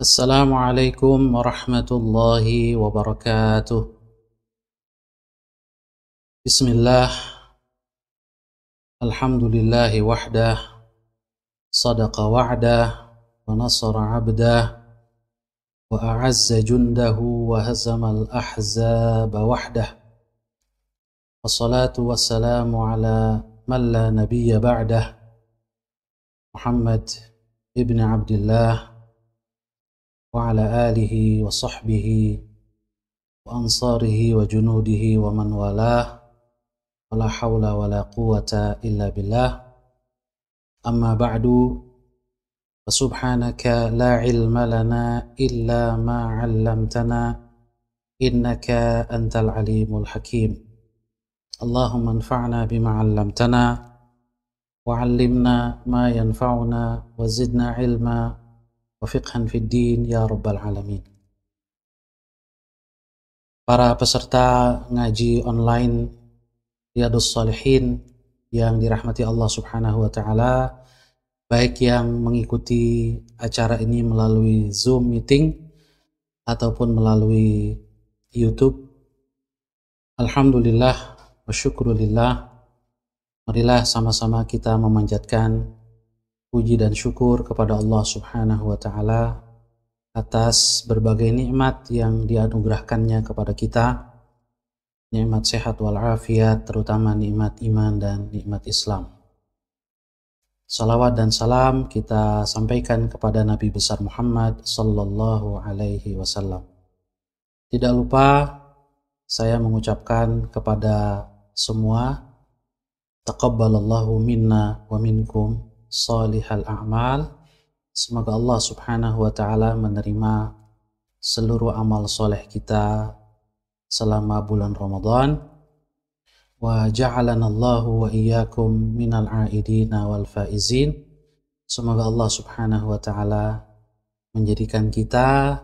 Assalamualaikum warahmatullahi wabarakatuh. Bismillah, alhamdulillahi wahdah, sadaqa wa'dah, wa nasara abdah, wa a'azza jundahu, wa hazamal ahzaba wahdah. Wassalatu wassalamu ala man la nabiyya ba'dah, Muhammad ibn Abdullah, wa ala alihi wa sahbihi wa ansarihi wa junudihi wa man walah, wa la hawla wa la quwata illa billah. Amma ba'du, fa subhanaka la ilma lana illa ma 'allamtana innaka antal alimul hakim. Allahumma anfa'na bima 'allamtana wa 'allimna ma yanfa'una wa zidna ilma wa fiqhan fid din ya rabbal alamin. Para peserta ngaji online Riyadhus Shalihin yang dirahmati Allah Subhanahu wa taala, baik yang mengikuti acara ini melalui Zoom meeting ataupun melalui YouTube, alhamdulillah wa syukrulillah, marilah sama-sama kita memanjatkan puji dan syukur kepada Allah Subhanahu wa taala atas berbagai nikmat yang dianugerahkannya kepada kita, nikmat sehat wal afiat, terutama nikmat iman dan nikmat Islam. Salawat dan salam kita sampaikan kepada Nabi besar Muhammad sallallahu alaihi wasallam. Tidak lupa saya mengucapkan kepada semua, taqabbalallahu minna wa minkum salihal a'mal. Semoga Allah Subhanahu wa taala menerima seluruh amal soleh kita selama bulan Ramadan, wa ja'alana Allahu wa iyyakum minal a'idina wal faizin. Semoga Allah Subhanahu wa taala menjadikan kita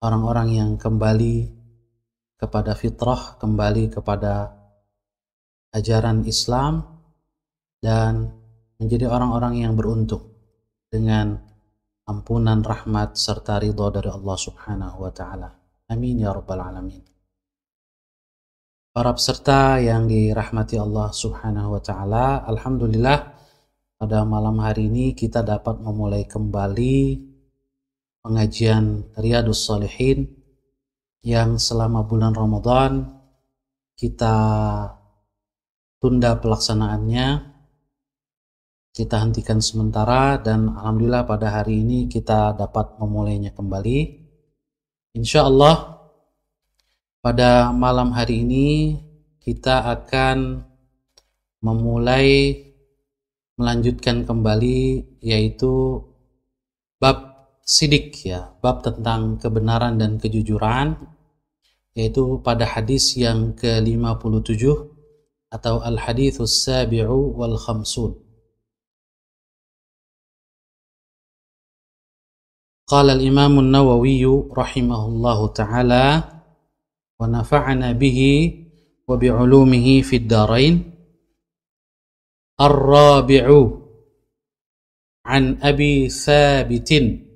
orang-orang yang kembali kepada fitrah, kembali kepada ajaran Islam, dan menjadi orang-orang yang beruntung dengan ampunan, rahmat, serta ridha dari Allah Subhanahu wa ta'ala. Amin ya rabbal alamin. Para peserta yang dirahmati Allah Subhanahu wa ta'ala, alhamdulillah pada malam hari ini kita dapat memulai kembali pengajian Riyadhus Shalihin yang selama bulan Ramadan kita tunda pelaksanaannya, kita hentikan sementara, dan alhamdulillah pada hari ini kita dapat memulainya kembali. Insya Allah pada malam hari ini kita akan melanjutkan kembali, yaitu bab sidik, ya, bab tentang kebenaran dan kejujuran, yaitu pada hadis yang ke-57 atau al-hadithus sabi'u wal khamsun. Qala al-Imam an-Nawawi rahimahullahu ta'ala wa nafa'ana bihi wa bi'ulumihi fid darain. Ar-rabi'u an Abi Thabitin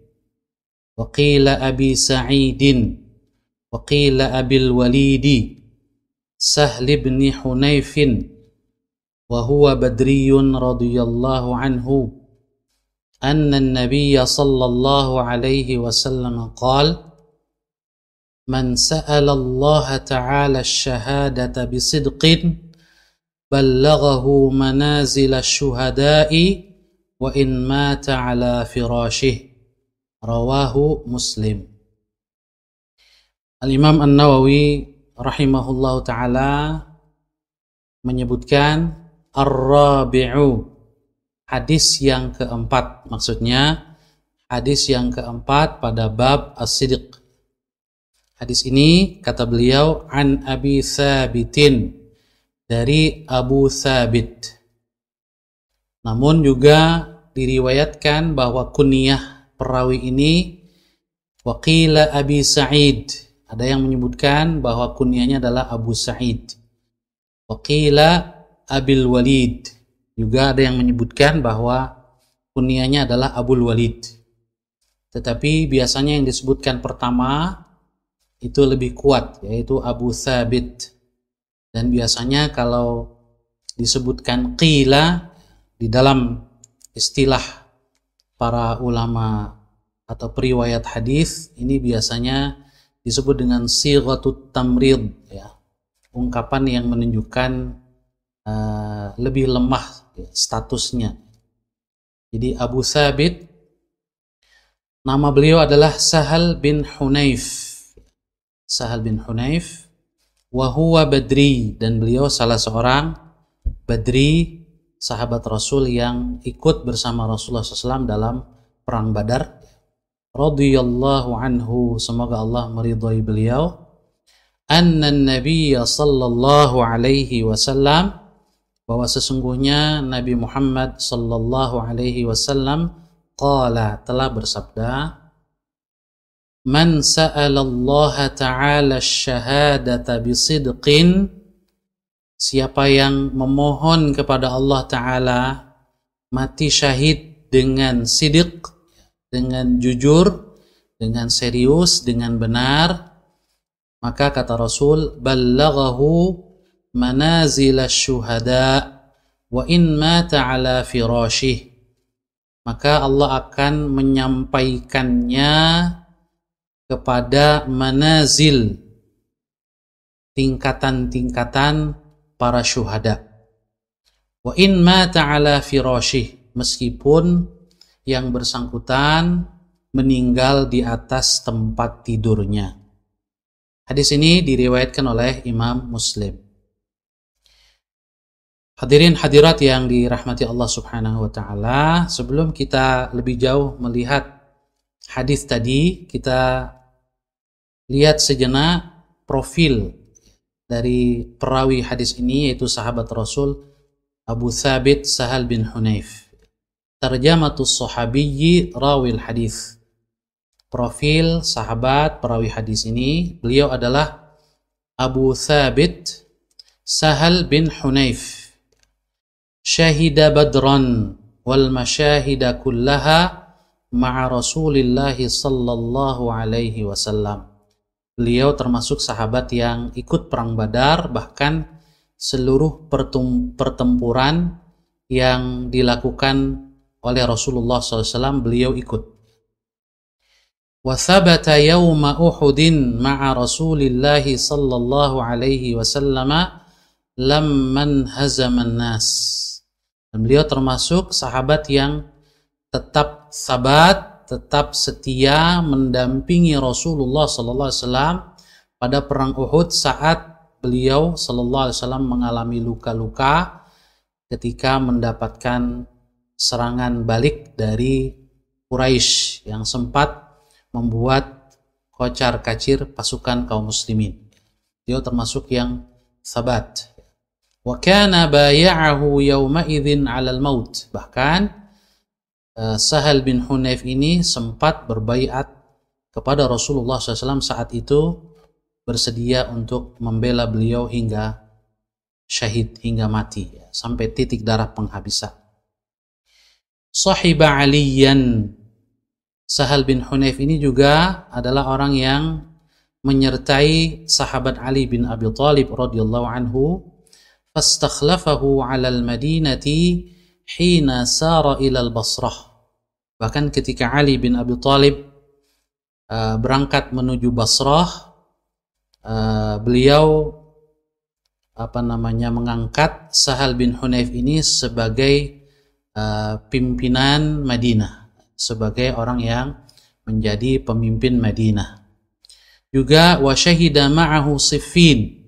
wa qila Abi Sa'idin wa qila Abil Walidi Sahl ibn Hunayfin wa huwa Badriyun radhiyallahu anhu أن النبي صلى الله عليه وسلم قال من سأل الله تعالى الشهادة بصدق بلغه منازل الشهداء وإن مات على فراشه. رواه مسلم. Al-Imam An-Nawawi rahimahullahu ta'ala menyebutkan ar-rabi'u, hadis yang keempat, maksudnya hadis yang keempat pada bab as-sidq. Hadis ini, kata beliau, an Abi Thabitin, dari Abu Thabit. Namun juga diriwayatkan bahwa kunyah perawi ini waqila Abi Sa'id. Ada yang menyebutkan bahwa kunyahnya adalah Abu Sa'id. Waqila Abil Walid. Juga ada yang menyebutkan bahwa kunyahnya adalah Abul Walid. tetapi biasanya yang disebutkan pertama itu lebih kuat, yaitu Abu Thabit. Dan biasanya kalau disebutkan qila di dalam istilah para ulama atau periwayat hadis, ini biasanya disebut dengan sighatut tamrid, ya, ungkapan yang menunjukkan lebih lemah statusnya. Jadi Abu Thabit, nama beliau adalah Sahal bin Hunayf. Sahal bin Hunayf, wa huwa badri, dan beliau salah seorang badri, sahabat Rasul yang ikut bersama Rasulullah SAW dalam perang Badar. Radhiyallahu anhu, semoga Allah meridhai beliau. Anna Nabiyya sallallahu alaihi wasallam, bahwa sesungguhnya Nabi Muhammad sallallahu alaihi wasallam qala, telah bersabda, man sa'ala Allah ta'ala syahadata bisidqin, siapa yang memohon kepada Allah Ta'ala mati syahid dengan sidq, dengan jujur, dengan serius, dengan benar, maka kata Rasul, ballaghahu manazil syuhada wa in mata ala firashih, maka Allah akan menyampaikannya kepada manazil, tingkatan-tingkatan para syuhada. Wa in mata ala firashih, meskipun yang bersangkutan meninggal di atas tempat tidurnya. Hadis ini diriwayatkan oleh Imam Muslim. Hadirin hadirat yang dirahmati Allah Subhanahu wa taala, sebelum kita lebih jauh melihat hadis tadi, kita lihat sejenak profil dari perawi hadis ini, yaitu sahabat Rasul Abu Thabit Sahal bin Hunayf. Tarjamatus sahabiyyi rawil hadis. Profil sahabat perawi hadis ini, beliau adalah Abu Thabit Sahal bin Hunayf. Syahida badran wal masyahida kullaha ma'a Rasulillah sallallahu alaihi wasallam. Beliau termasuk sahabat yang ikut perang Badar, bahkan seluruh pertempuran yang dilakukan oleh Rasulullah SAW beliau ikut. Wa thabata yawma Uhudin ma'a Rasulillah sallallahu alaihi wasallam lamman hazaman nas. Dan beliau termasuk sahabat yang tetap sabat, tetap setia mendampingi Rasulullah sallallahu alaihi wasallam pada perang Uhud saat beliau sallallahu alaihi wasallam mengalami luka-luka ketika mendapatkan serangan balik dari Quraisy yang sempat membuat kocar-kacir pasukan kaum muslimin. Beliau termasuk yang sabat. Wa kana bay'ahu yawma idzin 'alal maut. Bahkan Sahal bin Hunayf ini sempat berbaiat kepada Rasulullah SAW saat itu, bersedia untuk membela beliau hingga syahid, hingga mati, sampai titik darah penghabisan. Sahiba Aliyan, Sahal bin Hunayf ini juga adalah orang yang menyertai sahabat Ali bin Abi Thalib radhiyallahu anhu, fastakhlafahu 'ala al-Madinati hina sara ilal Basrah. Bahkan ketika Ali bin Abi Thalib berangkat menuju Basrah, beliau mengangkat Sahal bin Hunayf ini sebagai pimpinan Madinah, sebagai orang yang menjadi pemimpin Madinah. Juga wa syahida ma'ahu Siffin.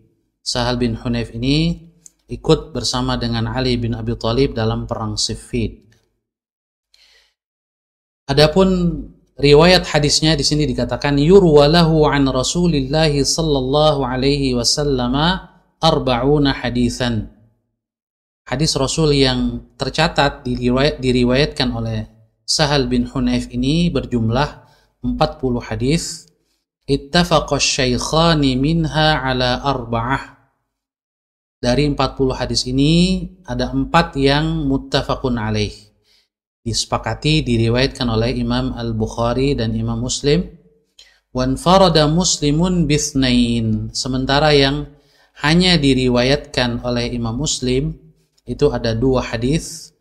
Sahal bin Hunayf ini ikut bersama dengan Ali bin Abi Thalib dalam perang Siffin. Adapun riwayat hadisnya di sini dikatakan yurwa lahu an Rasulillah sallallahu alaihi wasallam 40 hadisan. Hadis Rasul yang tercatat diriwayatkan oleh Sahal bin Hunayf ini berjumlah 40 hadis. Ittafaqa asy-syaikhani minha ala 4. Dari 40 hadis ini ada 4 yang muttafaqun alaih. disepakati diriwayatkan oleh Imam Al-Bukhari dan Imam Muslim. Wanfarada Muslimun bithnain, sementara yang hanya diriwayatkan oleh Imam Muslim itu ada 2 hadis.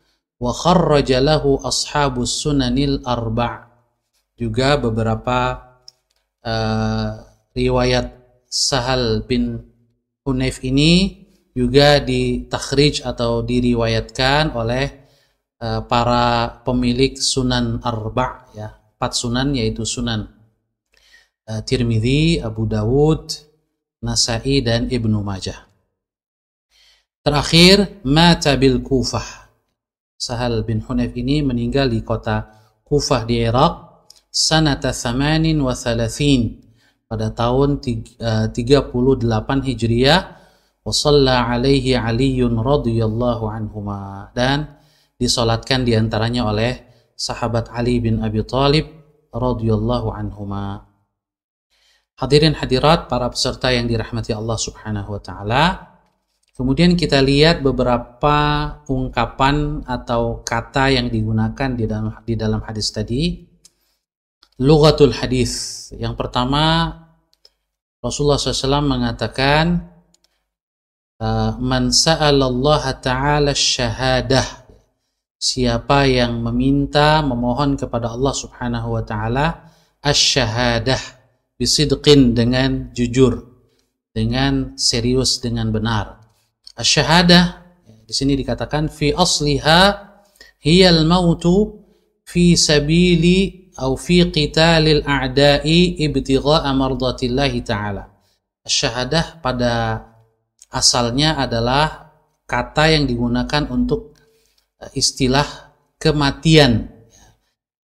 Wa kharraja lahu ashabus sunanil arba', juga beberapa riwayat Sahal bin Hunayf ini juga ditakhrij atau diriwayatkan oleh para pemilik sunan arba', ya, 4 sunan, yaitu Sunan Tirmidzi, Abu Dawud, Nasai dan Ibnu Majah. Terakhir, mata bil Kufah. Sahal bin Hunayf ini meninggal di kota Kufah di Irak sanata 38 pada tahun 38 Hijriah. Wa shalla alaihi Aliyun radhiyallahu anhuma, dan disolatkan diantaranya oleh sahabat Ali bin Abi Thalib radhiyallahu anhuma. Hadirin hadirat para peserta yang dirahmati Allah Subhanahu wa taala. Kemudian kita lihat beberapa ungkapan atau kata yang digunakan di dalam hadis tadi. Lughatul hadis. Yang pertama, Rasulullah SAW mengatakan, man sa'alallaha ta'ala syahadah, siapa yang memohon kepada Allah Subhanahu wa taala asy-syahadah bisidqin, dengan jujur, dengan serius, dengan benar. Asy-syahadah di sini dikatakan fi asliha hiyal mautu fi sabili atau fi qitalil a'da'i ibtigha'a mardatillahi ta'ala. Asy-syahadah pada asalnya adalah kata yang digunakan untuk istilah kematian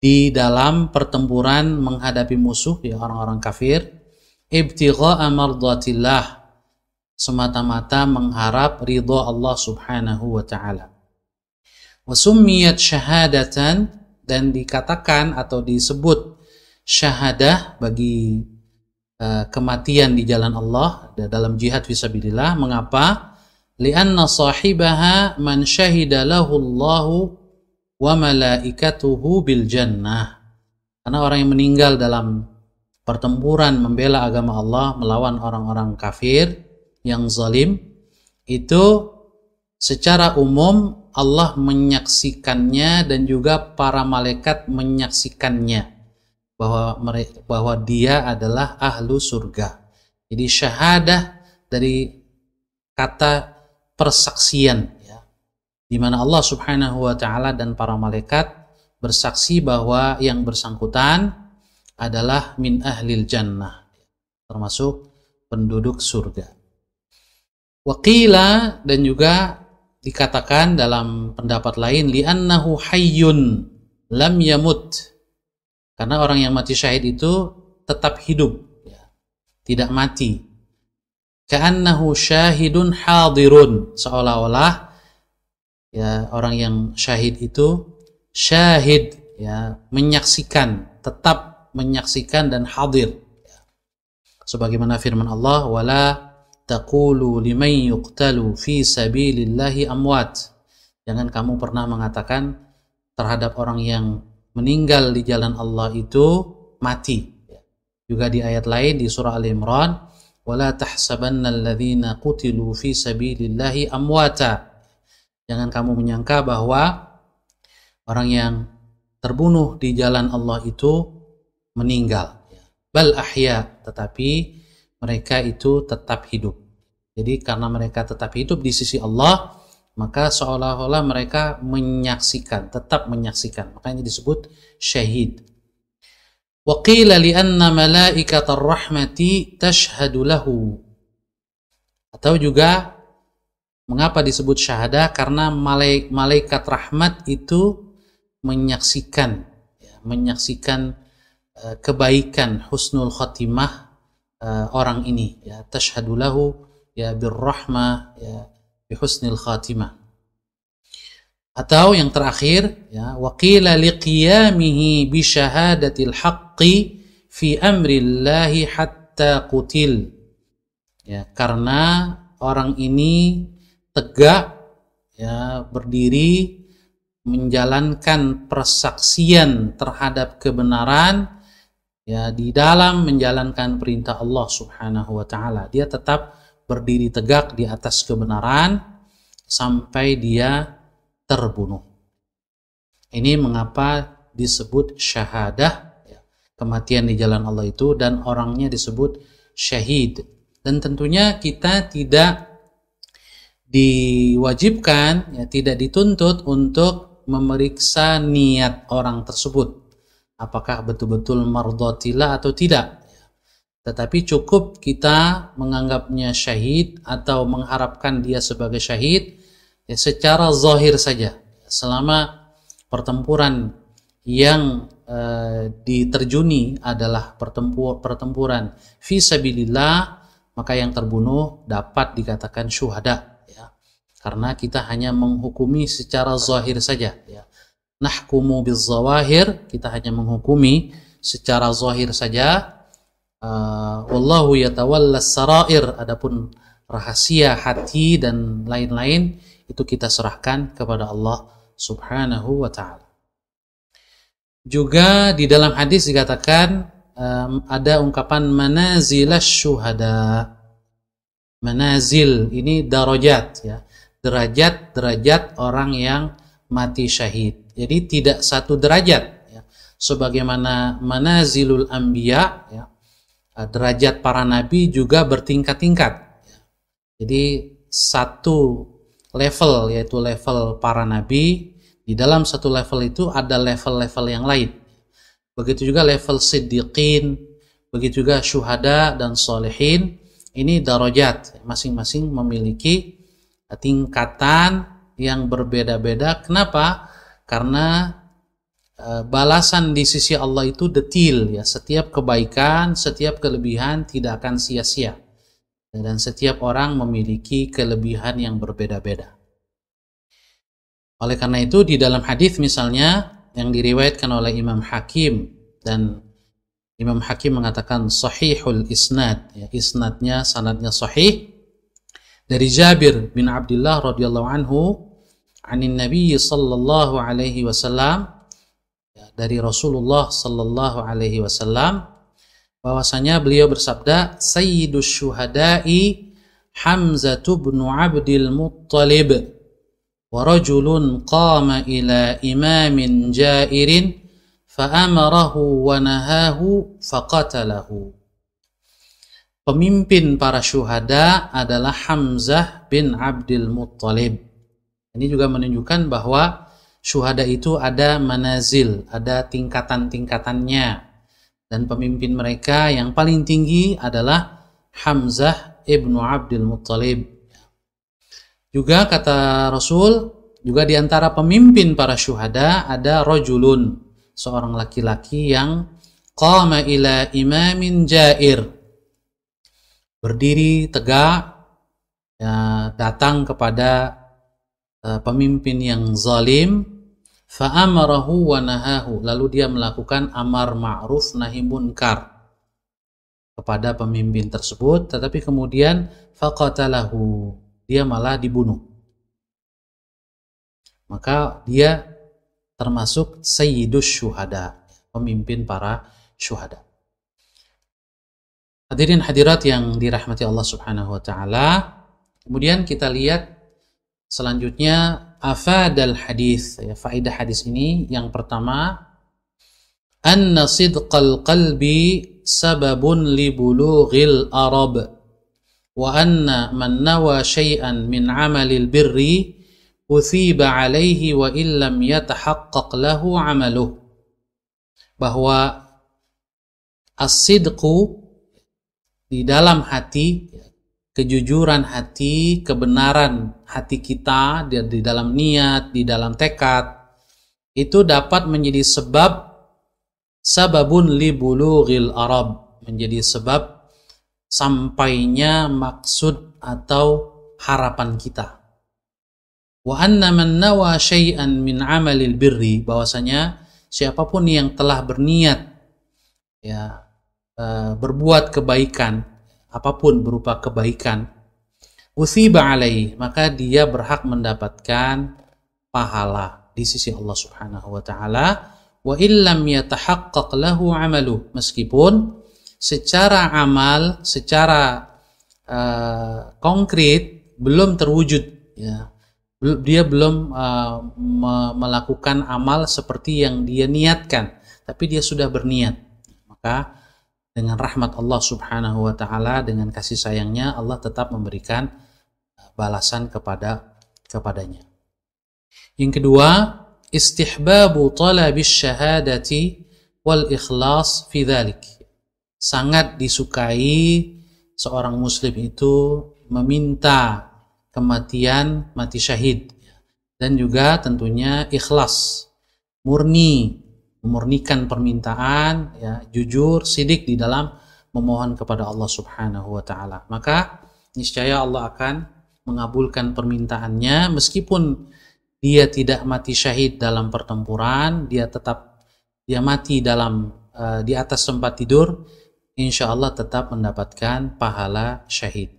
di dalam pertempuran menghadapi musuh, ya, orang-orang kafir. Ibtigha'a mardatillah, semata-mata mengharap ridha Allah Subhanahu wa taala. Wa summiyat syahadatan, dan dikatakan atau disebut syahadah bagi kematian di jalan Allah dalam jihad fisabilillah. Mengapa? Lianna sahibaha man syahida lahu Allahu wa malaikatuhu bil jannah. Karena orang yang meninggal dalam pertempuran membela agama Allah melawan orang-orang kafir yang zalim, itu secara umum Allah menyaksikannya dan juga para malaikat menyaksikannya bahwa dia adalah ahlu surga. Jadi syahadah dari kata persaksian, ya, di mana Allah Subhanahu wa taala dan para malaikat bersaksi bahwa yang bersangkutan adalah min ahlil jannah, termasuk penduduk surga. Waqila, dan juga dikatakan dalam pendapat lain, li'annahu hayyun lam yamut, karena orang yang mati syahid itu tetap hidup, ya, tidak mati. Ka'annahu syahidun hadirun, seolah-olah, ya, orang yang syahid itu syahid, ya, menyaksikan, tetap menyaksikan dan hadir, ya. Sebagaimana firman Allah, wala taqulu liman yuqtalu fi sabilillahi amwat, jangan kamu pernah mengatakan terhadap orang yang meninggal di jalan Allah itu mati. Juga di ayat lain di surah Al-Imran, wala tahsabanna alladhina qutilu fi sabilillahi amwata, jangan kamu menyangka bahwa orang yang terbunuh di jalan Allah itu meninggal. Bal ahya, tetapi mereka itu tetap hidup. Jadi karena mereka tetap hidup di sisi Allah, maka seolah-olah mereka menyaksikan, tetap menyaksikan. Makanya disebut syahid. Wa qila li anna malaikatar rahmati tashhadu lahu. Atau juga mengapa disebut syahadah? Karena malaikat rahmat itu menyaksikan, ya, menyaksikan kebaikan, husnul khatimah orang ini, ya, tashhadu lahu, ya, birrahmah, ya, bihusnil khatimah. Atau yang terakhir, ya, wa qila liqiyamihi bi syahadatil haqqi fi amrillahi hatta qutil, ya, karena orang ini tegak, ya, berdiri menjalankan persaksian terhadap kebenaran, ya, di dalam menjalankan perintah Allah Subhanahu wa taala. Dia tetap berdiri tegak di atas kebenaran sampai dia terbunuh. Ini mengapa disebut syahadah, ya, kematian di jalan Allah itu, dan orangnya disebut syahid. Dan tentunya kita tidak diwajibkan, ya, tidak dituntut untuk memeriksa niat orang tersebut, apakah betul-betul mardhatillah atau tidak. Tetapi cukup kita menganggapnya syahid atau mengharapkan dia sebagai syahid, ya, secara zahir saja. Selama pertempuran yang diterjuni adalah pertempuran fi sabilillah, maka yang terbunuh dapat dikatakan syuhada, ya. Karena kita hanya menghukumi secara zahir saja, ya. Nahkumu bizzawahir, kita hanya menghukumi secara zahir saja. Wallahu yatawallas sarair, adapun rahasia hati dan lain-lain itu kita serahkan kepada Allah Subhanahu wa ta'ala. Juga di dalam hadis dikatakan ada ungkapan manazilash syuhada. Manazil ini darajat, ya, derajat orang yang mati syahid. Jadi tidak satu derajat, ya, sebagaimana manazilul anbiya, ya, derajat para nabi juga bertingkat-tingkat, ya. Jadi satu level, yaitu level para nabi, di dalam satu level itu ada level-level yang lain. Begitu juga level siddiqin, begitu juga syuhada dan solehin. Ini darajat, masing-masing memiliki tingkatan yang berbeda-beda. Kenapa? Karena balasan di sisi Allah itu detil, ya. Setiap kebaikan, setiap kelebihan tidak akan sia-sia, dan setiap orang memiliki kelebihan yang berbeda-beda. Oleh karena itu di dalam hadis misalnya yang diriwayatkan oleh Imam Hakim, dan Imam Hakim mengatakan sahihul isnad, ya, isnadnya, sanadnya sahih, dari Jabir bin Abdullah radhiyallahu anhu anin Nabi sallallahu alaihi wasallam, ya, dari Rasulullah sallallahu alaihi wasallam, bahwasanya beliau bersabda, sayyidus syuhada'i Hamzah bin Abdul Muttalib wa rajulun qama ila imamin jairin fa'amarahu wa nahahu faqatalahu. Pemimpin para syuhada adalah Hamzah bin Abdul Muttalib. Ini juga menunjukkan bahwa syuhada itu ada manazil, ada tingkatan-tingkatannya, dan pemimpin mereka yang paling tinggi adalah Hamzah ibnu Abdul Muttalib. Juga kata Rasul, juga di antara pemimpin para syuhada ada rajulun, seorang laki-laki yang qama ila imamin jair, berdiri tegak, ya, datang kepada pemimpin yang zalim, fa'amarahu wa nahahu, lalu dia melakukan amar ma'ruf nahi munkar kepada pemimpin tersebut, tetapi kemudian faqatalahu, dia malah dibunuh. Maka dia termasuk sayyidus syuhada, pemimpin para syuhada. Hadirin hadirat yang dirahmati Allah Subhanahu wa taala, kemudian kita lihat selanjutnya afadal hadis, ya, faedah hadis ini. Yang pertama, anna sidqal qalbi sababun li bulughil arab, wa anna man nawa syai'an min amalil birri uthiba alaihi wa illam yatahaqqaq lahu amaluh. Bahwa as-sidqu, di dalam hati, kejujuran hati, kebenaran hati kita, di dalam niat, di dalam tekad, itu dapat menjadi sebab, sababun li bulughil arab, menjadi sebab sampainya maksud atau harapan kita. Wa anna man nawa syai'an min amalil birri, bahwasanya siapapun yang telah berniat, ya, berbuat kebaikan, apapun berupa kebaikan, uthiba alaih, maka dia berhak mendapatkan pahala. di sisi Allah Subhanahu wa taala, wa illam yatahaqqaq lahu 'amaluh, meskipun secara amal, secara konkret belum terwujud, ya. Dia belum melakukan amal seperti yang dia niatkan, tapi dia sudah berniat. Maka dengan rahmat Allah Subhanahu wa taala, dengan kasih sayangnya, Allah tetap memberikan balasan kepadanya. Yang kedua, istihbabu talabis syahadati wal ikhlas fi dzalik. Sangat disukai seorang muslim itu meminta kematian, mati syahid, dan juga tentunya ikhlas, memurnikan permintaan, ya, jujur, sidik di dalam memohon kepada Allah Subhanahu wa taala. Maka niscaya Allah akan mengabulkan permintaannya, meskipun dia tidak mati syahid dalam pertempuran, dia mati di atas tempat tidur, insya Allah tetap mendapatkan pahala syahid.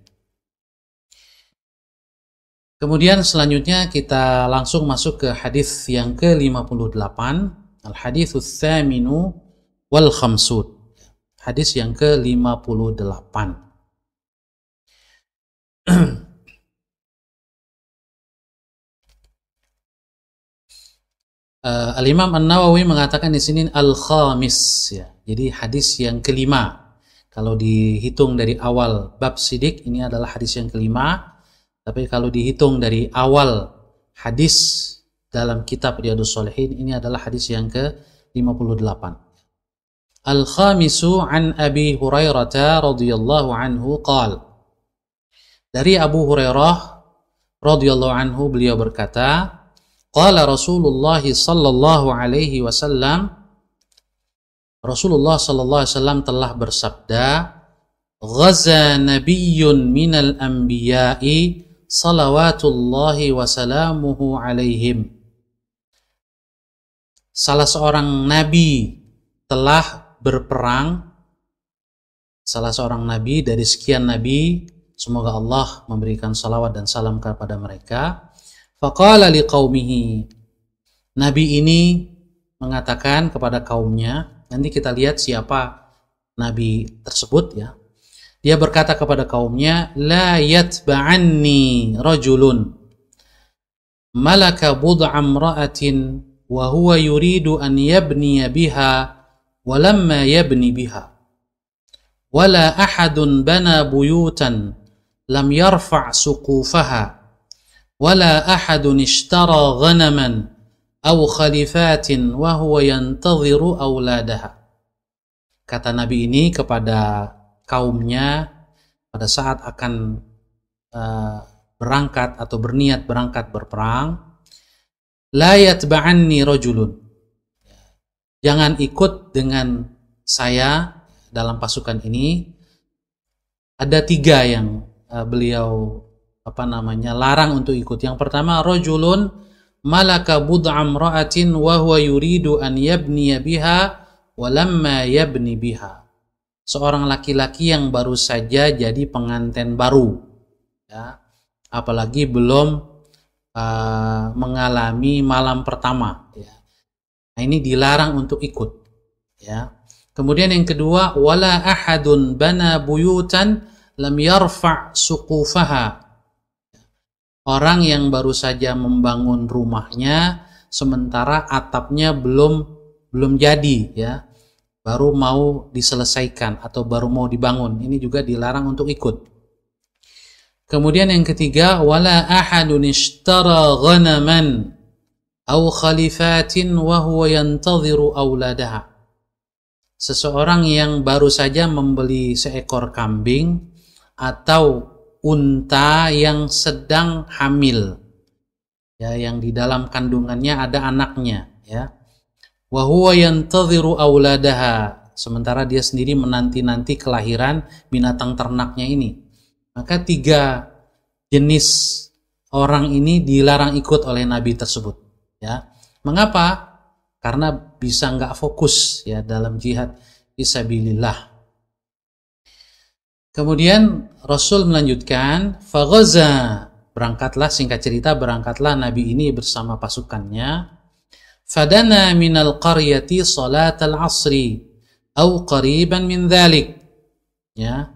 Kemudian selanjutnya kita langsung masuk ke hadis yang ke-58, al-haditsus tsaminu wal khamsun. Hadis yang ke-58. Al-Imam An-Nawawi mengatakan di sini al-khamis, ya. Jadi hadis yang kelima. Kalau dihitung dari awal bab sidik, ini adalah hadis yang kelima. Tapi kalau dihitung dari awal hadis dalam kitab Riyadhus Shalihin, ini adalah hadis yang ke-58. Al-khamisu an Abi Hurairah radhiyallahu anhu qala. Dari Abu Hurairah radhiyallahu anhu, beliau berkata, qala Rasulullah sallallahu alaihi wasallam, Rasulullah sallallahu alaihi wasallam telah bersabda, ghaza nabiyyun minal anbiya'i salawatullahi wasalamuhu alaihim. Salah seorang nabi telah berperang, salah seorang nabi dari sekian nabi, semoga Allah memberikan salawat dan salam kepada mereka. Faqala liqaumihi, nabi ini mengatakan kepada kaumnya, nanti kita lihat siapa nabi tersebut, ya. Dia berkata kepada kaumnya, la yatba'anni rajulun malaka bud'a imra'atin wa huwa yuridu an yabniya biha wa lamma yabni biha wala ahadun bana buyutan lam yarfa' suqufaha wala ahadun ishtara ghanaman aw khalifatin wa huwa yantadhiru auladaha. Kata Nabi ini kepada kaumnya pada saat akan berangkat atau berniat berangkat berperang, la yatba'anni rajulun, jangan ikut dengan saya dalam pasukan ini. Ada 3 yang beliau larang untuk ikut. Yang pertama, rajulun malaka bud'a imra'atin wa huwa yuridu an yabniya biha wa lamma yabni biha. Seorang laki-laki yang baru saja jadi pengantin baru, ya, apalagi belum mengalami malam pertama, ya. Nah, ini dilarang untuk ikut, ya. Kemudian yang kedua, wala ahadun bana buyutan lam yarfa' suqufaha. Orang yang baru saja membangun rumahnya sementara atapnya belum jadi, ya. Baru mau diselesaikan atau baru mau dibangun, ini juga dilarang untuk ikut. Kemudian yang ketiga, wala ahadun ishtara ghanaman aw khalifatin wa huwa yantadhiru auladaha. Seseorang yang baru saja membeli seekor kambing atau unta yang sedang hamil, ya, yang di dalam kandungannya ada anaknya, ya. Wa huwa yantadhiru auladaha, sementara dia sendiri menanti-nanti kelahiran binatang ternaknya ini. Maka 3 jenis orang ini dilarang ikut oleh Nabi tersebut, ya. Mengapa? Karena bisa nggak fokus, ya, dalam jihad fisabilillah. Kemudian Rasul melanjutkan, faghaza, berangkatlah, singkat cerita berangkatlah Nabi ini bersama pasukannya. fadana minal qaryati salatal asri au qariban min dhalik. Ya,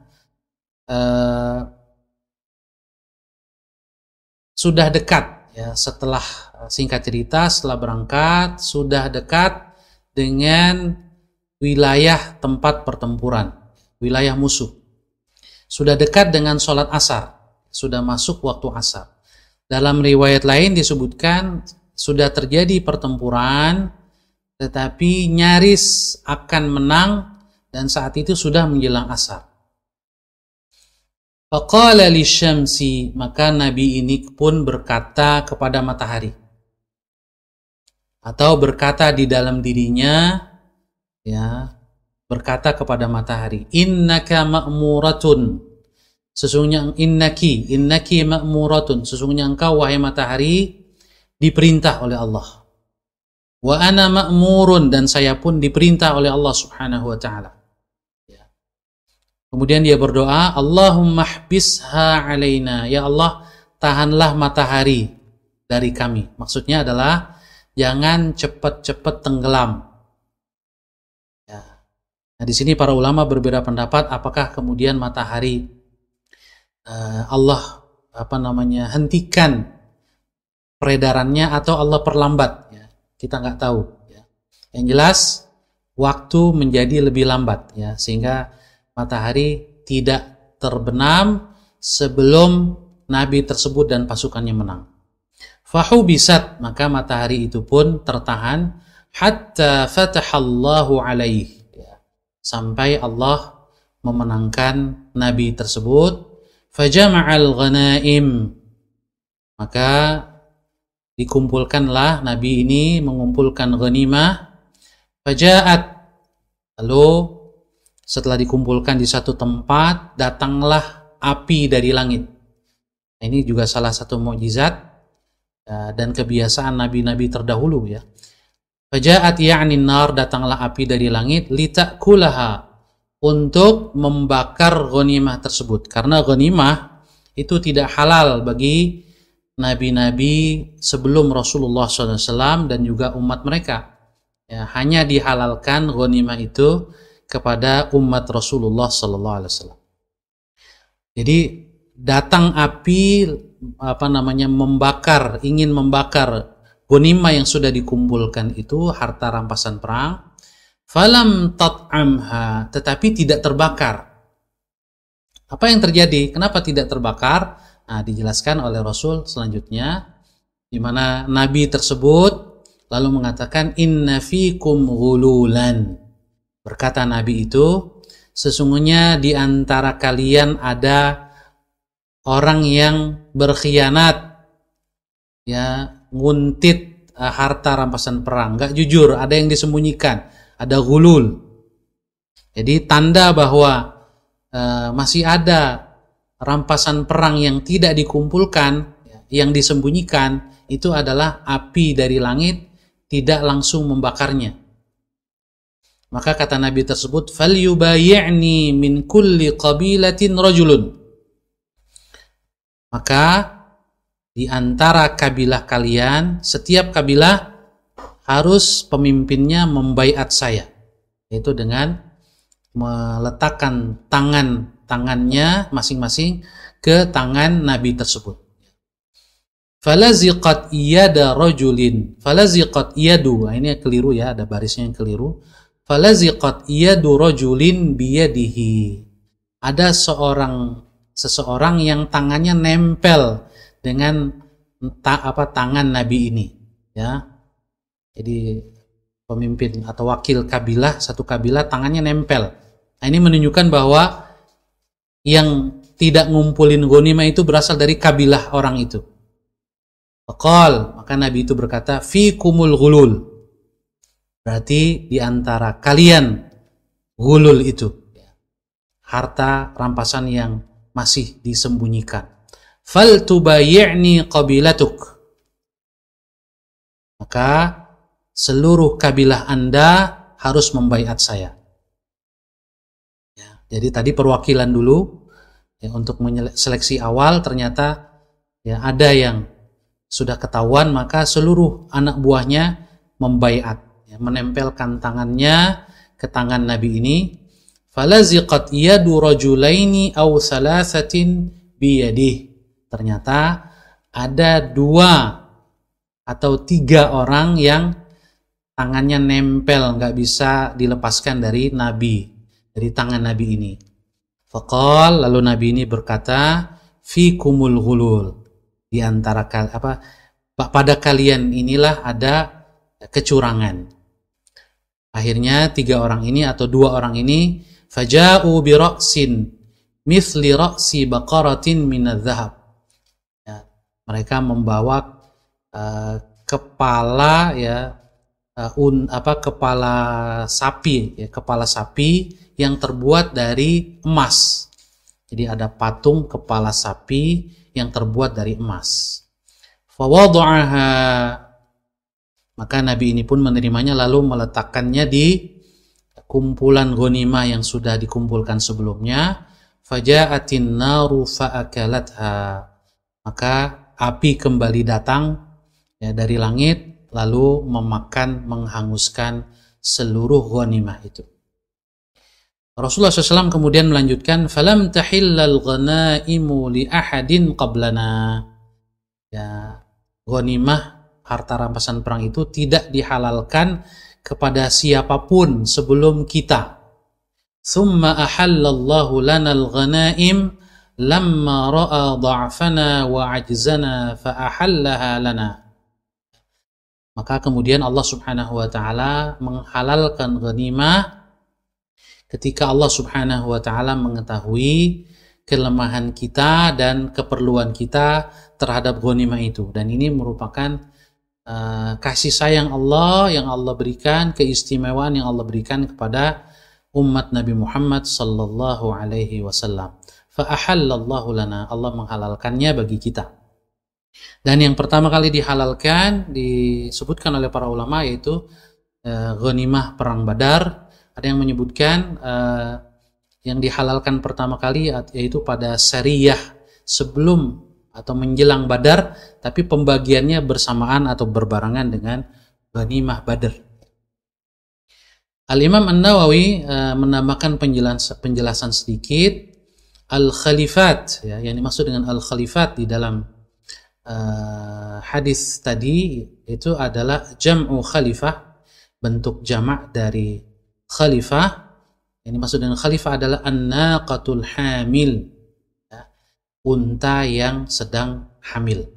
sudah dekat, ya, setelah singkat cerita, setelah berangkat sudah dekat dengan wilayah tempat pertempuran, wilayah musuh. Sudah dekat dengan sholat asar, sudah masuk waktu asar. Dalam riwayat lain disebutkan sudah terjadi pertempuran, tetapi nyaris akan menang, dan saat itu sudah menjelang asar. Faqala lisyamsi, maka Nabi ini pun berkata kepada matahari, atau berkata di dalam dirinya, ya, berkata kepada matahari, innaka ma'muratun, sesungguhnya innaki ma'muratun, sesungguhnya engkau wahai matahari diperintah oleh Allah. Wa ana ma'murun, dan saya pun diperintah oleh Allah Subhanahu wa taala. Ya. Kemudian dia berdoa, Allahumma hbisha alaina, ya Allah, tahanlah matahari dari kami. Maksudnya adalah jangan cepat-cepat tenggelam. Ya. Nah, di sini para ulama berbeda pendapat apakah kemudian matahari Allah hentikan peredarannya atau Allah perlambat, ya. Kita nggak tahu, ya. Yang jelas waktu menjadi lebih lambat, ya, sehingga matahari tidak terbenam sebelum Nabi tersebut dan pasukannya menang. Fahubisat, maka matahari itu pun tertahan hatta fatahallahu alaih, ya, sampai Allah memenangkan Nabi tersebut. Fajama'al ghanaim, maka dikumpulkanlah, Nabi ini mengumpulkan ghanimah. Faja'at, lalu setelah dikumpulkan di satu tempat, datanglah api dari langit. Nah, ini juga salah satu mukjizat dan kebiasaan nabi-nabi terdahulu, ya. Faja'at ya'ni nar, datanglah api dari langit, litakulaha, untuk membakar ghanimah tersebut, karena ghanimah itu tidak halal bagi nabi-nabi sebelum Rasulullah SAW dan juga umat mereka, ya, hanya dihalalkan ghanimah itu kepada umat Rasulullah SAW. Jadi datang api ingin membakar ghanimah yang sudah dikumpulkan itu, harta rampasan perang. Falam tat'amha, tetapi tidak terbakar. Apa yang terjadi? Kenapa tidak terbakar? Nah, dijelaskan oleh Rasul selanjutnya, di mana Nabi tersebut lalu mengatakan, inna fikum ghululan. Berkata Nabi itu, sesungguhnya di antara kalian ada orang yang berkhianat, ya, nguntit harta rampasan perang, nggak jujur, ada yang disembunyikan, ada ghulul. Jadi tanda bahwa masih ada rampasan perang yang tidak dikumpulkan, yang disembunyikan, itu adalah api dari langit tidak langsung membakarnya. Maka kata Nabi tersebut, falyubayyi'ni min kulli qabilatin rajulun, maka di antara kabilah kalian, setiap kabilah harus pemimpinnya membaiat saya, yaitu dengan meletakkan tangannya masing-masing ke tangan Nabi tersebut. Falaziqat iyada rajulin, falaziqat iyadu, ini keliru, ya, ada barisnya yang keliru. Falaziqat iyadu rajulin biyadihi, ada seseorang yang tangannya nempel dengan tangan Nabi ini, ya. Jadi pemimpin atau wakil kabilah, satu kabilah tangannya nempel. Nah, ini menunjukkan bahwa yang tidak ngumpulin ghanimah itu berasal dari kabilah orang itu. Faqal, maka Nabi itu berkata, fikumul ghulul, berarti di antara kalian ghulul itu, harta rampasan yang masih disembunyikan. Fal tubayyi'ni qabilatuk, maka seluruh kabilah Anda harus membaiat saya. Ya, jadi tadi perwakilan dulu, ya, untuk seleksi awal, ternyata, ya, ada yang sudah ketahuan, maka seluruh anak buahnya membaiat, ya, menempelkan tangannya ke tangan Nabi ini. Falaziqat yadu rajulaini aw thalathatin biyadih. Ternyata ada 2 atau 3 orang yang tangannya nempel, nggak bisa dilepaskan dari Nabi, dari tangan Nabi ini. Faqal, lalu Nabi ini berkata, fikumul ghulul, di antara pada kalian inilah ada kecurangan. Akhirnya 3 orang ini atau 2 orang ini faja'u bi ra'sin mithli ra'si baqaratin minadz-dzahab. Ya, mereka membawa kepala, ya, kepala sapi, ya, kepala sapi yang terbuat dari emas. Jadi ada patung kepala sapi yang terbuat dari emas. Fawada'aha, maka Nabi ini pun menerimanya lalu meletakkannya di kumpulan ghanimah yang sudah dikumpulkan sebelumnya. Faja'atin naru fa'akalatha, maka api kembali datang, ya, dari langit lalu menghanguskan seluruh ghanimah itu. Rasulullah SAW kemudian melanjutkan, falam tahillal ghanaimu li ahadin qablana. Ya, ghanimah, harta rampasan perang itu tidak dihalalkan kepada siapapun sebelum kita. Thumma ahallallahu lana al-ghanaim lamma ra'a dha'fana wa ajzana fa ahallaha lana. Maka kemudian Allah Subhanahu wa taala menghalalkan ghanimah ketika Allah Subhanahu wa taala mengetahui kelemahan kita dan keperluan kita terhadap ghanimah itu. Dan ini merupakan kasih sayang Allah yang Allah berikan, keistimewaan yang Allah berikan kepada umat Nabi Muhammad sallallahu alaihi wasallam. Fa ahallallahu lana, Allah menghalalkannya bagi kita. Dan yang pertama kali dihalalkan disebutkan oleh para ulama yaitu ghanimah perang Badar. Ada yang menyebutkan yang dihalalkan pertama kali yaitu pada sariyah sebelum atau menjelang Badar, tapi pembagiannya bersamaan atau berbarengan dengan ghanimah Badar. Al-Imam An-Nawawi menambahkan penjelasan sedikit. Al-Khalifat, ya, yang dimaksud dengan Al-Khalifat di dalam hadis tadi itu adalah jam'u khalifah, bentuk jamak dari khalifah. Yang dimaksud dengan khalifah adalah an-naqatul hamil, ya, unta yang sedang hamil.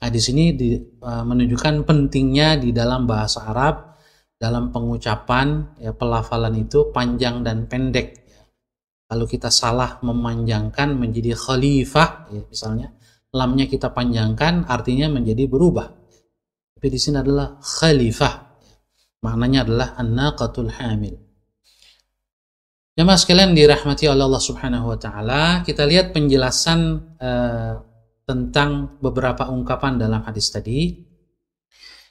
Nah, di sini menunjukkan pentingnya di dalam bahasa Arab, dalam pengucapan, ya, pelafalan itu panjang dan pendek. Ya. Kalau kita salah memanjangkan menjadi khalifah, ya, misalnya lamnya kita panjangkan, artinya menjadi berubah. Tapi di sini adalah khalifah, maknanya adalah an-naqatul hamil. Jemaah sekalian dirahmati oleh Allah Subhanahu wa taala, kita lihat penjelasan tentang beberapa ungkapan dalam hadis tadi.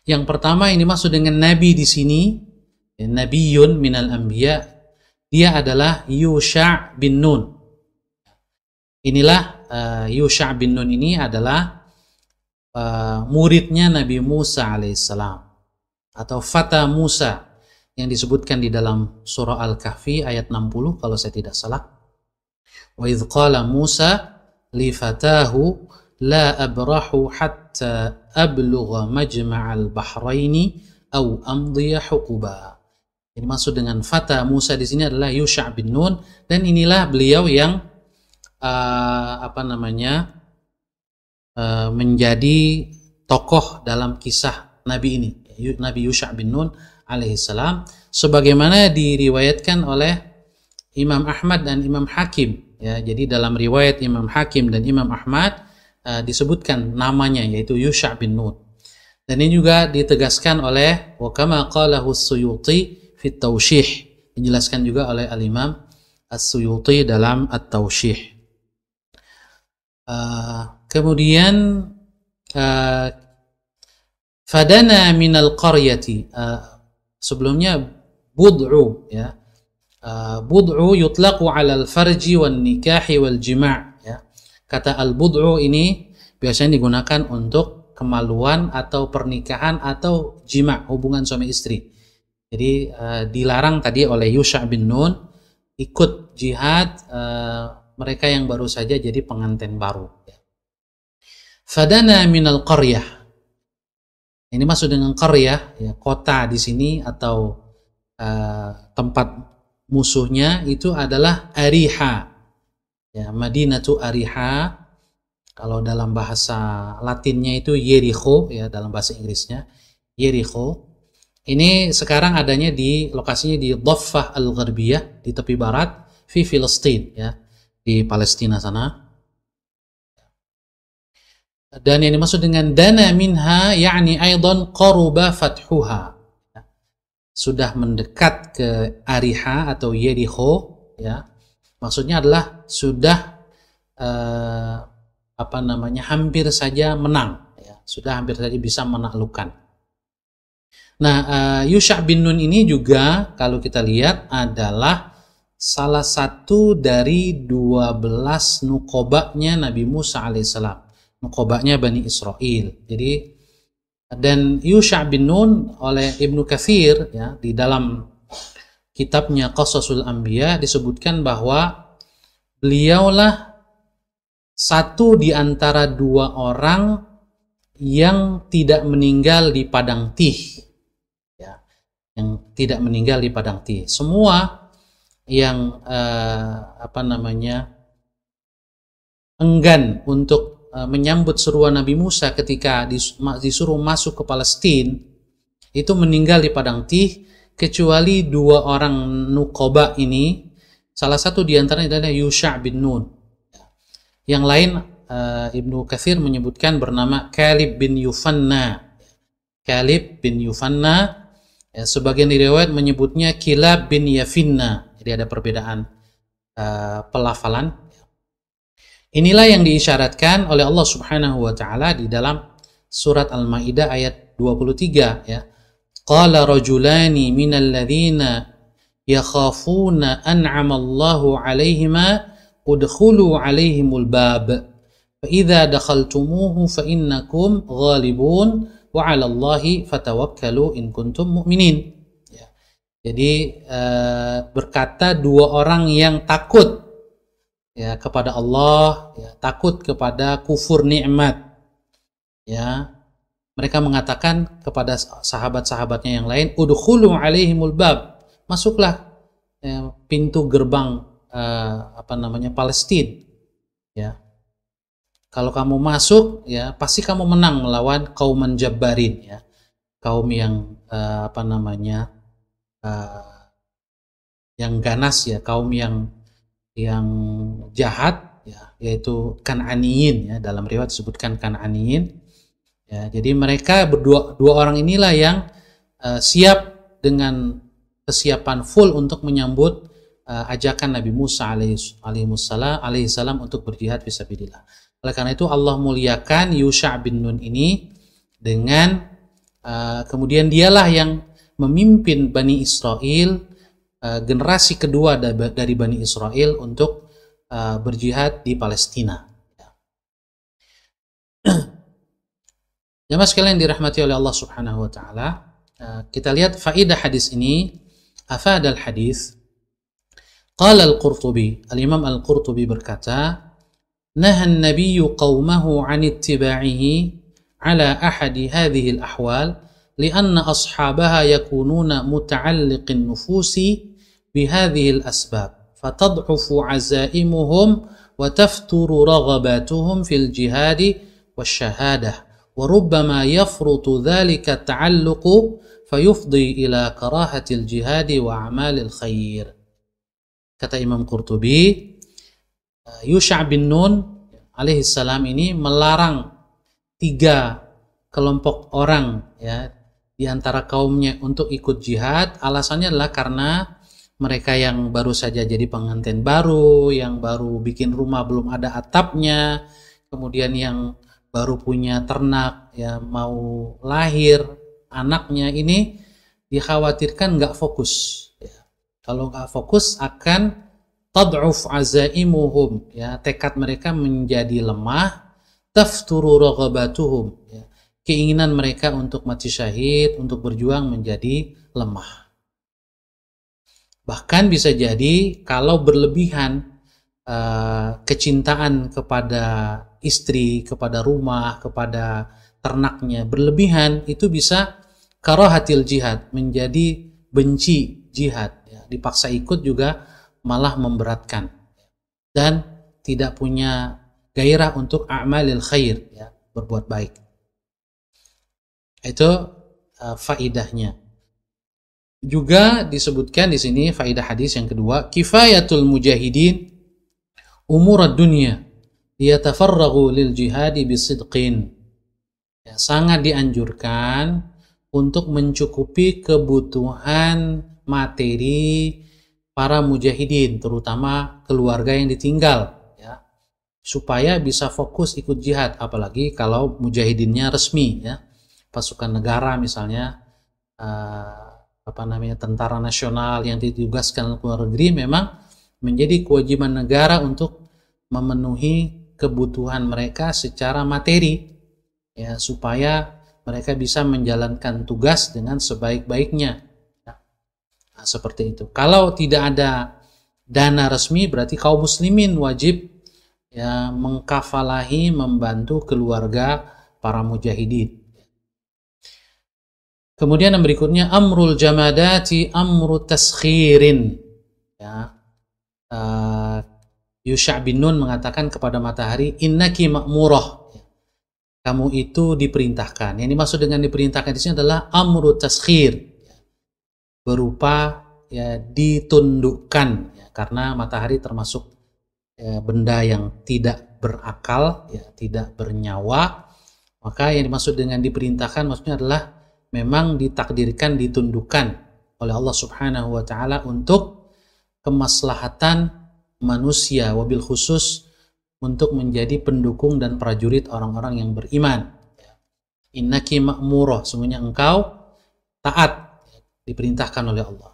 Yang pertama yang dimaksud dengan nabi di sini, ya, nabiyun minal anbiya, dia adalah Yusha' bin Nun. Inilah Yusha' bin Nun ini adalah muridnya Nabi Musa alaihissalam atau Fata Musa yang disebutkan di dalam surah Al-Kahfi ayat 60 kalau saya tidak salah. Wa idh qala Musa li fatahu la abrahu hatta ablugha majma'al bahraini aw amdiya huquba. Ini maksud dengan Fata Musa di sini adalah Yusha' bin Nun, dan inilah beliau yang menjadi tokoh dalam kisah Nabi ini, Nabi Yusha' bin Nun alaihissalam, sebagaimana diriwayatkan oleh Imam Ahmad dan Imam Hakim. Ya, jadi dalam riwayat Imam Hakim dan Imam Ahmad disebutkan namanya yaitu Yusha' bin Nun. Dan ini juga ditegaskan oleh wa kama qalahu As-Suyuti fi Tawshih, dijelaskan juga oleh Al-Imam As-Suyuti dalam At-Tawshih. Kemudian fadana minal qaryati, sebelumnya bud'u, ya, bud'u yutlaqu 'alal farji wan nikahi wal jima', ya. Kata al-bud'u ini biasanya digunakan untuk kemaluan atau pernikahan atau jima, hubungan suami istri. Jadi dilarang tadi oleh Yusha' bin Nun ikut jihad mereka yang baru saja jadi pengantin baru. Fadana minal qaryah. Ini maksud dengan qaryah, ya, kota di sini atau tempat musuhnya itu adalah Ariha. Ya, Madinatu Ariha. Kalau dalam bahasa Latinnya itu Jericho, ya, dalam bahasa Inggrisnya Jericho. Ini sekarang adanya di lokasinya di Dhaffah Al-Gharbiyah, di tepi barat, di Filistin, ya, di Palestina sana. Dan yang dimaksud dengan dana minha yakni aidan qaruba fathuha. Sudah mendekat ke Ariha atau Jericho, ya. Maksudnya adalah sudah hampir saja menang, ya. Sudah hampir saja bisa menaklukkan. Nah, Yusha' bin Nun ini juga kalau kita lihat adalah salah satu dari 12 nukobanya Nabi Musa alaihissalam, nukobanya Bani Israel. Jadi, dan Yusha' bin Nun oleh Ibnu Katsir, ya, di dalam kitabnya Qasasul Anbiya disebutkan bahwa beliaulah satu di antara 2 orang yang tidak meninggal di padang Tih. Yang tidak meninggal di padang Tih. Semua yang enggan untuk menyambut seruan Nabi Musa ketika disuruh masuk ke Palestina itu meninggal di padang Tih, kecuali 2 orang nukoba ini. Salah satu di antaranya adalah Yusha' bin Nun. Yang lain Ibnu Katsir menyebutkan bernama Kalib bin Yufanna. Kalib bin Yufanna. Ya, sebagian riwayat menyebutnya Kilab bin Yafinna. Jadi ada perbedaan pelafalan. Inilah yang diisyaratkan oleh Allah Subhanahu wa taala di dalam surat Al-Maidah ayat 23, ya. Qala rajulani minal ladzina yakhafuna an'ama Allahu 'alaihima udkhulu 'alaihimul bab fa idza dakhaltumuhu fa innakum ghalibun wa 'alallahi fatawakkalu in kuntum mu'minin. Ya. Jadi berkata 2 orang yang takut, ya, kepada Allah, ya, takut kepada kufur nikmat. Ya. Mereka mengatakan kepada sahabat-sahabatnya yang lain, udkhulu 'alaihimul bab. Masuklah, ya, pintu gerbang Palestina. Ya. Kalau kamu masuk, ya, pasti kamu menang melawan kauman jabbarin, ya. Kaum yang yang ganas, ya, kaum yang jahat, ya, yaitu Kan'aniyin, ya, dalam riwayat disebutkan Kan'aniyin. Ya, jadi mereka dua orang inilah yang siap dengan kesiapan full untuk menyambut ajakan Nabi Musa alaihissalam untuk berjihad fisabilillah. Oleh karena itu Allah muliakan Yusha' bin Nun ini dengan kemudian dialah yang memimpin Bani Israel, generasi kedua dari Bani Israel untuk berjihad di Palestina. Jamaah sekalian dirahmati oleh Allah Subhanahu wa taala, kita lihat faidah hadis ini. Afadal hadis. Qala Al-Qurtubi, Al-Imam Al-Qurtubi berkata, نهى النبي قومه عن اتباعه على أحد هذه الأحوال لأن أصحابها يكونون متعلق النفوس بهذه الأسباب فتضعف عزائمهم وتفتر رغباتهم في الجهاد والشهادة وربما يفرط ذلك التعلق فيفضي إلى كراهة الجهاد وأعمال الخير. Kata Imam Qurtubi, Yusha' bin Nun alaihissalam ini melarang 3 kelompok orang, ya, di antara kaumnya untuk ikut jihad. Alasannya adalah karena mereka yang baru saja jadi pengantin baru, yang baru bikin rumah belum ada atapnya, kemudian yang baru punya ternak, ya, mau lahir anaknya, ini dikhawatirkan nggak fokus, ya. Kalau nggak fokus akan tad'uf azaimuhum, ya, tekad mereka menjadi lemah, tafturu raghabatuhum, ya, keinginan mereka untuk mati syahid, untuk berjuang menjadi lemah. Bahkan bisa jadi kalau berlebihan kecintaan kepada istri, kepada rumah, kepada ternaknya berlebihan, itu bisa karahatil jihad, menjadi benci jihad, ya. Dipaksa ikut juga malah memberatkan dan tidak punya gairah untuk a'malil khair, ya, berbuat baik. Itu faidahnya. Juga disebutkan di sini faidah hadis yang kedua, kifayatul mujahidin umurad dunya liyatafarraghu lil jihadi bisidqin. Ya, sangat dianjurkan untuk mencukupi kebutuhan materi para mujahidin, terutama keluarga yang ditinggal, ya, supaya bisa fokus ikut jihad, apalagi kalau mujahidinnya resmi, ya, pasukan negara misalnya, tentara nasional yang ditugaskan ke luar negeri, memang menjadi kewajiban negara untuk memenuhi kebutuhan mereka secara materi, ya, supaya mereka bisa menjalankan tugas dengan sebaik-baiknya. Nah, seperti itu. Kalau tidak ada dana resmi, berarti kaum muslimin wajib, ya, mengkafalahi, membantu keluarga para mujahidin. Kemudian yang berikutnya, amrul jamadati amru taskhirin. Ya. Yusha' bin Nun mengatakan kepada matahari, innaki ma'murah. Kamu itu diperintahkan. Yang dimaksud dengan diperintahkan di sini adalah amru taskhir, berupa, ya, ditundukkan, ya, karena matahari termasuk, ya, benda yang tidak berakal, ya, tidak bernyawa. Maka yang dimaksud dengan diperintahkan maksudnya adalah memang ditakdirkan, ditundukkan oleh Allah Subhanahu wa taala untuk kemaslahatan manusia, wabil khusus untuk menjadi pendukung dan prajurit orang-orang yang beriman. Innaki ma'murah, sungguhnya engkau taat, diperintahkan oleh Allah.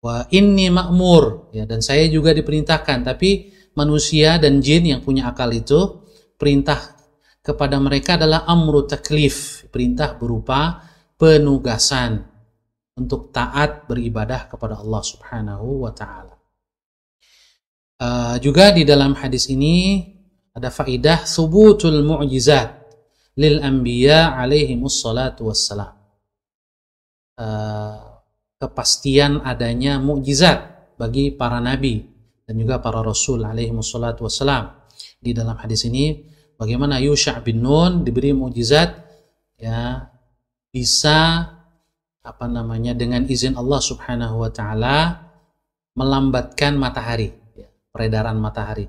Wa inni ma'mur, ya, dan saya juga diperintahkan. Tapi manusia dan jin yang punya akal itu, perintah kepada mereka adalah amru taklif, perintah berupa penugasan untuk taat beribadah kepada Allah Subhanahu wa taala. Juga di dalam hadis ini ada faidah subutul mu'jizat lil anbiya alaihimus salatu wassalam. Kepastian adanya mukjizat bagi para nabi dan juga para rasul alaihimus salatu wassalam. Di dalam hadis ini bagaimana Yusha' bin Nun diberi mukjizat, ya, bisa dengan izin Allah Subhanahu wa taala melambatkan matahari, ya, peredaran matahari.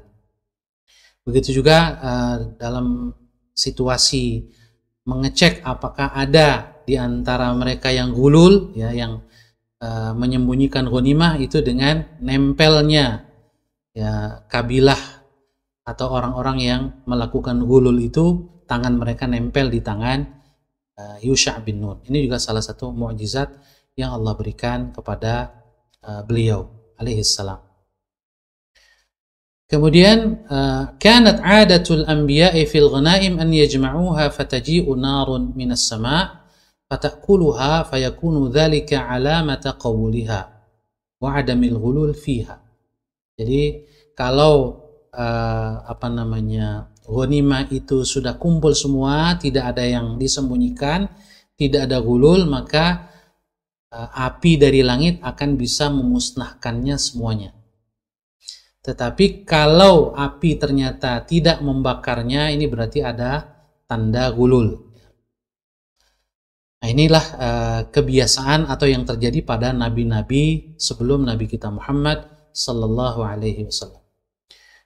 Begitu juga dalam situasi mengecek apakah ada di antara mereka yang gulul, ya, yang menyembunyikan ghanimah, itu dengan nempelnya, ya, kabilah atau orang-orang yang melakukan gulul itu, tangan mereka nempel di tangan Yusha' bin Nun. Ini juga salah satu mukjizat yang Allah berikan kepada beliau alaihi salam. Kemudian kanat 'adatul anbiya'i fil ghanaim an yajma'uha fataji'u narun minas sama' fatakuluha fayakunu dzalika 'alamata qawliha wa 'adamil ghulul fiha. Jadi kalau ghanimah itu sudah kumpul semua, tidak ada yang disembunyikan, tidak ada gulul, maka api dari langit akan bisa memusnahkannya semuanya. Tetapi kalau api ternyata tidak membakarnya, ini berarti ada tanda gulul. Nah, inilah kebiasaan atau yang terjadi pada nabi-nabi sebelum Nabi kita Muhammad sallallahu alaihi wasallam.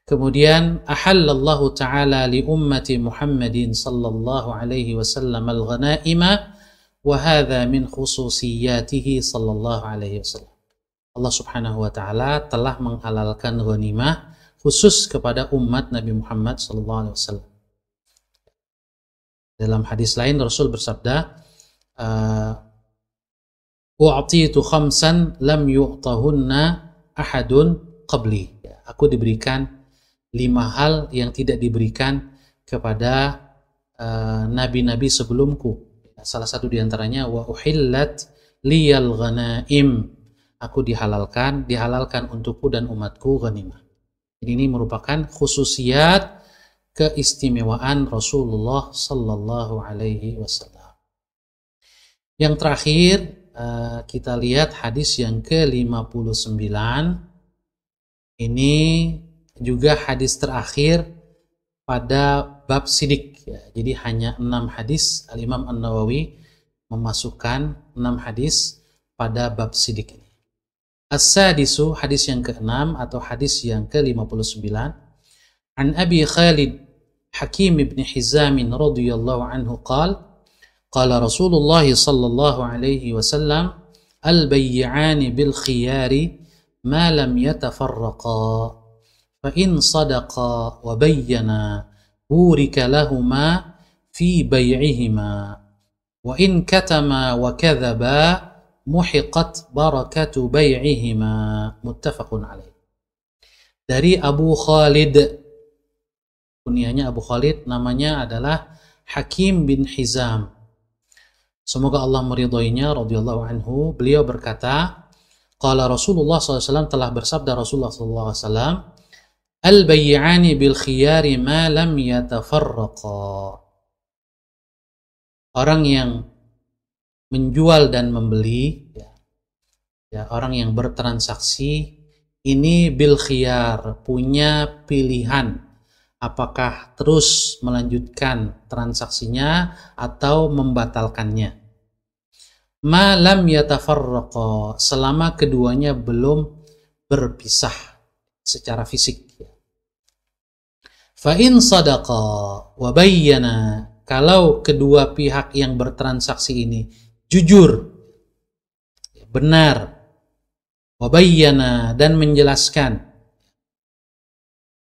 Kemudian ahallallahu ta'ala li ummati Muhammadin sallallahu alaihi wasallam al-ghanaima wa hadha min khususiyatihi sallallahu alaihi wasallam. Allah Subhanahu wa taala telah menghalalkan ghanimah khusus kepada umat Nabi Muhammad sallallahu alaihi wasallam. Dalam hadis lain Rasul bersabda, "U'titu khamsan lam yu'tahunna ahadun qabli." Aku diberikan 5 hal yang tidak diberikan kepada nabi-nabi sebelumku. Salah satu diantaranya wa uhillat liyal ghanaim, aku dihalalkan untukku dan umatku ghanimah. Ini merupakan khususiat keistimewaan Rasulullah sallallahu alaihi wasallam. Yang terakhir kita lihat hadis yang ke-59. Ini juga hadis terakhir pada bab sidik. Jadi hanya 6 hadis. Al-Imam An-Nawawi memasukkan 6 hadis pada bab sidik ini. As-sadisu, hadis yang ke-6 atau hadis yang ke-59. An Abi Khalid Hakim ibn Hizam radhiyallahu anhu qala qala Rasulullah sallallahu alaihi wasallam al-bay'ani bil khiyari ma lam yatafarraqa fa in sadaqa wa bayyana burika lahuma fi bay'ihima wa in katama wa kadhaba muhiqat barakatu bay'ihima, muttafaqun alaih. Dari Abu Khalid, kunyahnya Abu Khalid, namanya adalah Hakim bin Hizam, semoga Allah meridhoinya, radhiyallahu anhu. Beliau berkata, qala Rasulullah SAW, telah bersabda Rasulullah SAW, al-bay'ani bil khiyari ma lam yatafarraqa. Orang yang menjual dan membeli, orang yang bertransaksi ini bil khiyar, punya pilihan apakah terus melanjutkan transaksinya atau membatalkannya. Ma lam yatafarraqa, selama keduanya belum berpisah secara fisik. Fa in sadaqa wa bayyana, kalau kedua pihak yang bertransaksi ini jujur, benar, wabayyana, dan menjelaskan.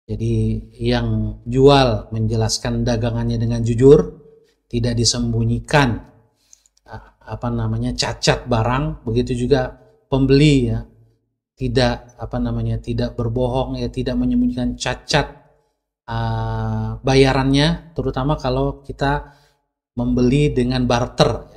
Jadi yang jual menjelaskan dagangannya dengan jujur, tidak disembunyikan cacat barang. Begitu juga pembeli, tidak tidak berbohong, tidak menyembunyikan cacat bayarannya, terutama kalau kita membeli dengan barter.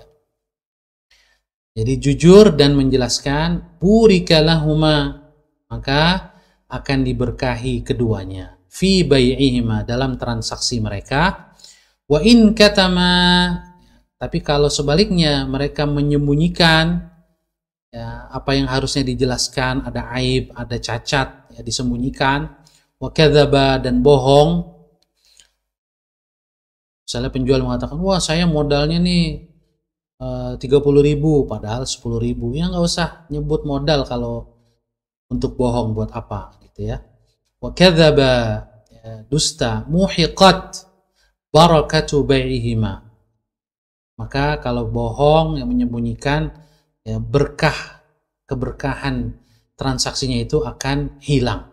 Jadi jujur dan menjelaskan, burika lahuma, maka akan diberkahi keduanya, fi bai'ihima, dalam transaksi mereka. Wa in katama, tapi kalau sebaliknya mereka menyembunyikan apa yang harusnya dijelaskan, ada aib, ada cacat, disembunyikan. Wa kadzaba, dan bohong. Misalnya penjual mengatakan, wah saya modalnya nih 30.000 padahal 10.000. Ya nggak usah nyebut modal kalau untuk bohong, buat apa gitu ya. Wa kadzaba, dusta, muhiqat barakatu bai'ihima, maka kalau bohong yang menyembunyikan, keberkahan transaksinya itu akan hilang,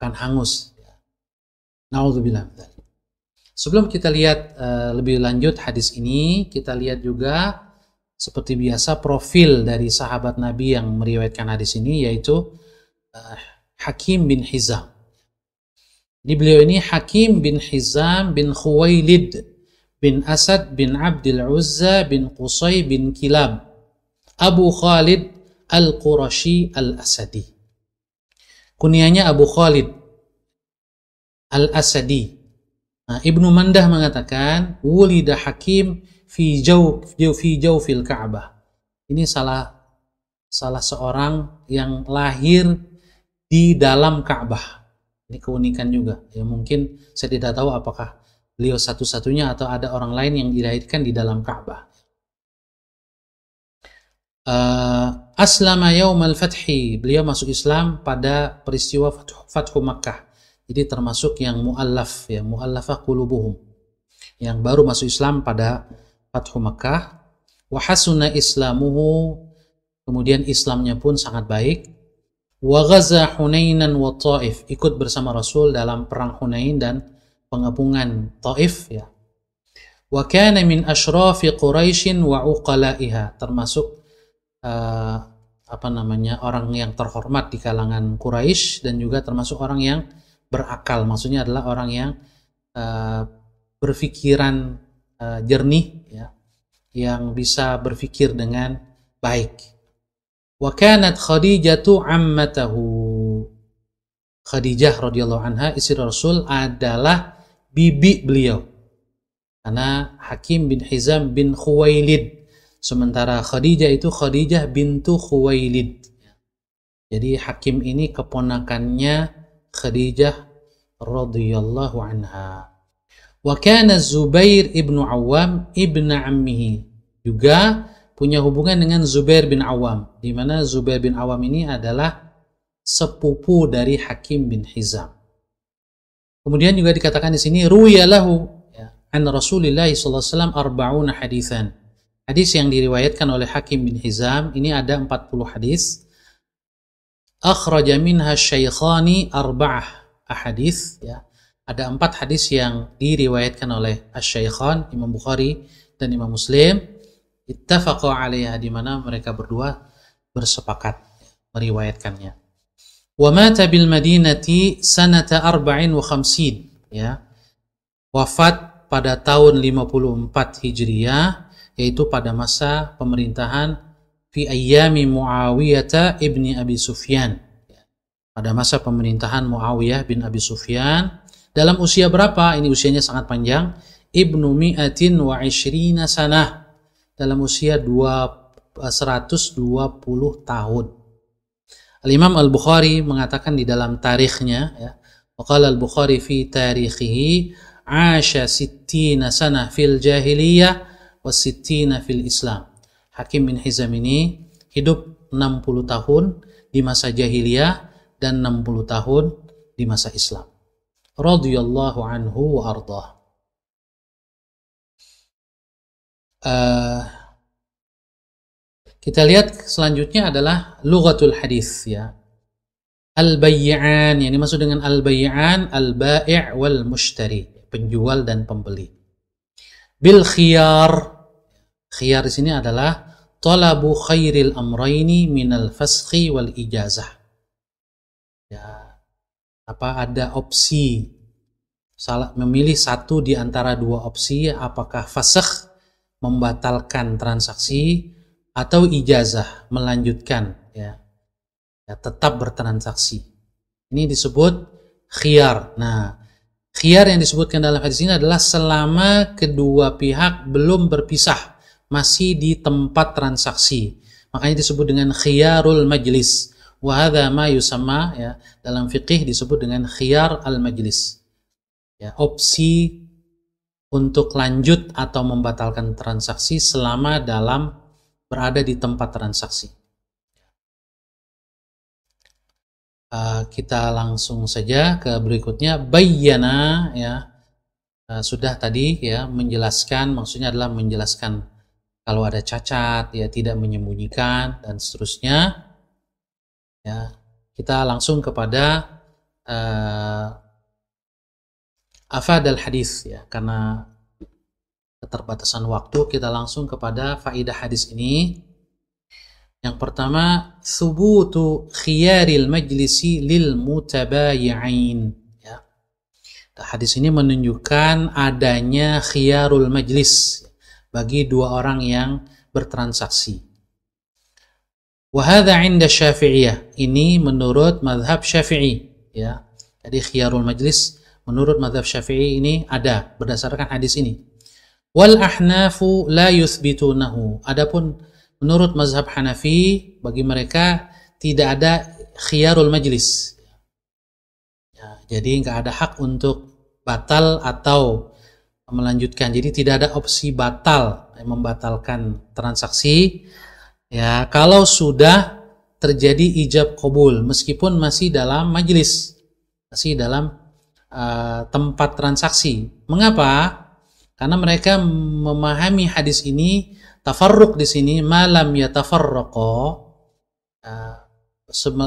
akan hangus. Na'udzubillah. Sebelum kita lihat lebih lanjut hadis ini, kita lihat juga seperti biasa profil dari sahabat Nabi yang meriwayatkan hadis ini, yaitu Hakim bin Hizam. Jadi beliau ini Hakim bin Hizam bin Khuwailid bin Asad bin Abdul Uzza bin Qusay bin Kilab Abu Khalid al-Qurashi al-Asadi. Kunyahnya Abu Khalid al-Asadi. Nah, Ibnu Mandah mengatakan wulida Hakim fi jawfil Ka'bah. Ini salah seorang yang lahir di dalam Ka'bah. Ini keunikan juga. Ya, mungkin saya tidak tahu apakah beliau satu-satunya atau ada orang lain yang dilahirkan di dalam Ka'bah. Aslama yaumal fathi, beliau masuk Islam pada peristiwa Fathu Makkah. Jadi termasuk yang mu'allaf, mu'allafah qulubuhum, yang baru masuk Islam pada Fathu Makkah. Wa hasuna islamuhu, kemudian Islamnya pun sangat baik. Wa ghaza Hunainan wa Taif, ikut bersama Rasul dalam perang Hunain dan pengepungan Taif. Wa kana min ashrafi Quraisyin wa uqalaiha, termasuk orang yang terhormat di kalangan Quraisy dan juga termasuk orang yang berakal, maksudnya adalah orang yang berpikiran jernih, ya, yang bisa berpikir dengan baik. Wa kanat Khadijatu ammatahu. Khadijah radhiyallahu anha, istri Rasul, adalah bibi beliau. Karena Hakim bin Hizam bin Khuwailid. Sementara Khadijah itu Khadijah bintu Khuwailid. Jadi Hakim ini keponakannya Khadijah radhiyallahu anha. Wa kana Zubair ibnu Awam ibna ammihi. Juga punya hubungan dengan Zubair bin Awam, di mana Zubair bin Awam ini adalah sepupu dari Hakim bin Hizam. Kemudian juga dikatakan di sini ruwiyalahu, ya, an Rasulillah sallallahu alaihi wasallam arba'una haditsan. Hadis yang diriwayatkan oleh Hakim bin Hizam ini ada 40 hadis. Akhraja minha syaikhani arba'ah ahadits, ya. Ada 4 hadis yang diriwayatkan oleh asy-syaikhan, Imam Bukhari dan Imam Muslim. Ittafaqa 'alaiha, di mana mereka berdua bersepakat meriwayatkannya. Wa mata bil Madinati sanata 54, ya. Wafat pada tahun 54 Hijriah, yaitu pada masa pemerintahan fi ayyami Muawiyah ibni Abi Sufyan. Pada masa pemerintahan Muawiyah bin Abi Sufyan. Dalam usia berapa? Ini usianya sangat panjang. Ibnu mi'atin wa ishrina sanah. Dalam usia 120 tahun. Al-Imam Al-Bukhari mengatakan di dalam tarikhnya, ya, waqala Al-Bukhari fi tarikhihi 'asha sittina sanah fil jahiliyah wa sittina fil Islam. Hakim bin Hizam ini hidup 60 tahun di masa jahiliyah dan 60 tahun di masa Islam. Radhiyallahu anhu wa ardah. Kita lihat selanjutnya adalah lughatul hadis, ya. Al-bay'an, yang dimaksud dengan al-bay'an al-bai' wal mushtari, penjual dan pembeli. Bil khiyar. Khiyar di sini adalah talabu khairil amraini minal fasqi wal ijazah. Ya, ada opsi, memilih satu di antara dua opsi, apakah fasakh, membatalkan transaksi, atau ijazah, melanjutkan, ya, tetap bertransaksi. Ini disebut khiyar. Nah, khiyar yang disebutkan dalam hadis ini adalah selama kedua pihak belum berpisah, masih di tempat transaksi. Makanya disebut dengan khiyarul majlis. Wa hadza ma yusamma, ya, dalam fiqih disebut dengan khiyar al-majlis. Ya, opsi untuk lanjut atau membatalkan transaksi selama dalam berada di tempat transaksi. Kita langsung saja ke berikutnya. Bayyana, ya, sudah tadi, ya, menjelaskan, maksudnya adalah menjelaskan kalau ada cacat, ya, tidak menyembunyikan dan seterusnya. Ya, kita langsung kepada afadal hadis, ya, karena keterbatasan waktu kita langsung kepada faidah hadis ini. Yang pertama, thubutu khiyaril majlisi lil mutabayi'ain, ya. Hadis ini menunjukkan adanya khiyarul majlis bagi dua orang yang bertransaksi. Wahada 'inda Syafi'iyah, ini menurut mazhab Syafi'i, ya. Jadi khiyarul majlis menurut mazhab Syafi'i ini ada berdasarkan hadis ini. Wal ahnafu la yuthbitunahu. Adapun menurut mazhab Hanafi, bagi mereka tidak ada khiyarul majlis. Ya, jadi nggak ada hak untuk batal atau melanjutkan. Jadi tidak ada opsi batal, membatalkan transaksi. Ya, kalau sudah terjadi ijab qabul, meskipun masih dalam majlis, masih dalam tempat transaksi. Mengapa? Karena mereka memahami hadis ini, tafarruq di sini, malam yatafarraqa,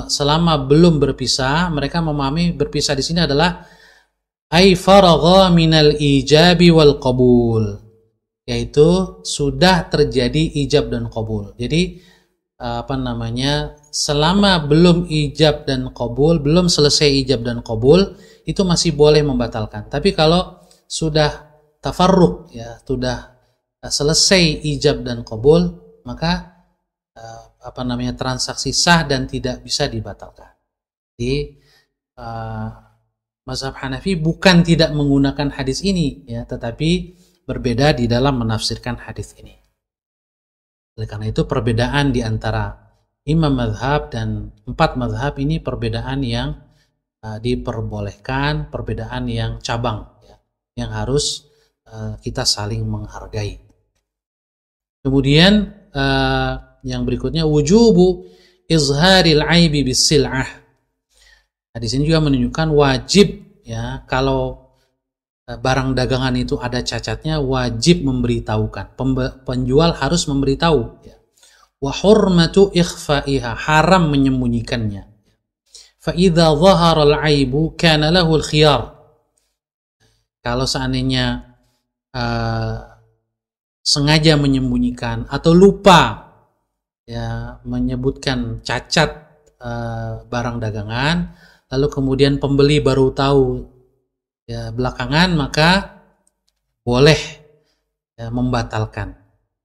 selama belum berpisah. Mereka memahami berpisah di sini adalah ay faragha minal ijabi wal qabul, yaitu sudah terjadi ijab dan qabul. Jadi selama belum ijab dan qabul, belum selesai ijab dan qabul, itu masih boleh membatalkan. Tapi kalau sudah tafarruq, ya, sudah selesai ijab dan qabul, maka transaksi sah dan tidak bisa dibatalkan. Jadi mazhab Hanafi bukan tidak menggunakan hadis ini, ya, tetapi berbeda di dalam menafsirkan hadis ini. Oleh karena itu perbedaan di antara imam mazhab dan 4 mazhab ini perbedaan yang diperbolehkan, perbedaan yang cabang, ya, yang harus kita saling menghargai. Kemudian yang berikutnya wujubu izharil aibi bisil'ah. Di sini juga menunjukkan wajib, ya, kalau barang dagangan itu ada cacatnya wajib memberitahukan. Penjual harus memberitahu, ya. Wa hurmatu ikhfa'iha, haram menyembunyikannya. Fa idza dhahara al-aibu kana lahu al-khiyar. Kalau seandainya sengaja menyembunyikan atau lupa, ya, menyebutkan cacat barang dagangan, lalu kemudian pembeli baru tahu, ya, belakangan, maka boleh, ya, membatalkan.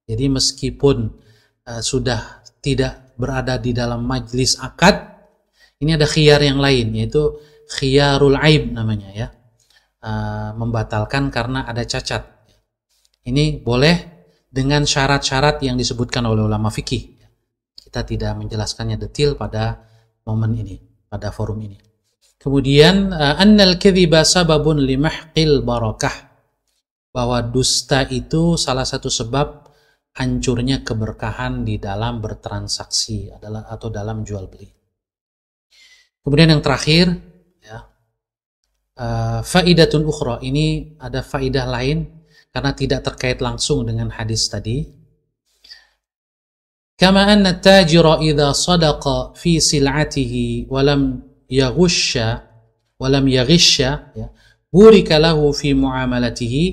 Jadi meskipun sudah tidak berada di dalam majlis akad, ini ada khiyar yang lain, yaitu khiyarul aib namanya, ya, membatalkan karena ada cacat. Ini boleh dengan syarat-syarat yang disebutkan oleh ulama fikih. Kita tidak menjelaskannya detail pada momen ini, pada forum ini. Kemudian annal kadhiba sababun limahqil barakah, bahwa dusta itu salah satu sebab hancurnya keberkahan di dalam bertransaksi atau dalam jual beli. Kemudian yang terakhir, ya, faidatun ukhra, ini ada faidah lain karena tidak terkait langsung dengan hadis tadi. Kama anna at-tajira idza sadaqa fi sil'atihi wa lam yaghusha ya, burika lahu fi muamalatihi,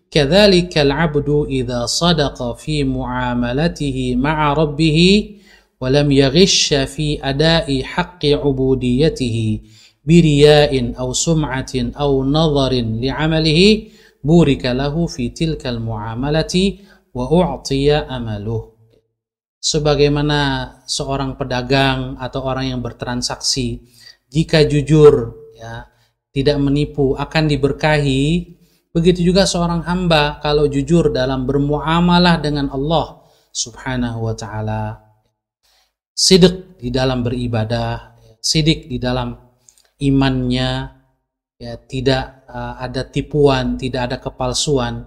kadzalika al-'abdu idza sadaqa fi muamalatihi ma'a rabbih wa lam yaghusha fi ada'i haqqi 'ubudiyatihi biriya'in aw sum'atin aw nadharin li'amalihi burika lahu fi tilkal muamalati wa u'tiya amaluh. Sebagaimana seorang pedagang atau orang yang bertransaksi, jika jujur, ya, tidak menipu, akan diberkahi, begitu juga seorang hamba kalau jujur dalam bermuamalah dengan Allah Subhanahu wa ta'ala, sidq di dalam beribadah, sidq di dalam imannya, ya, tidak ada tipuan, tidak ada kepalsuan,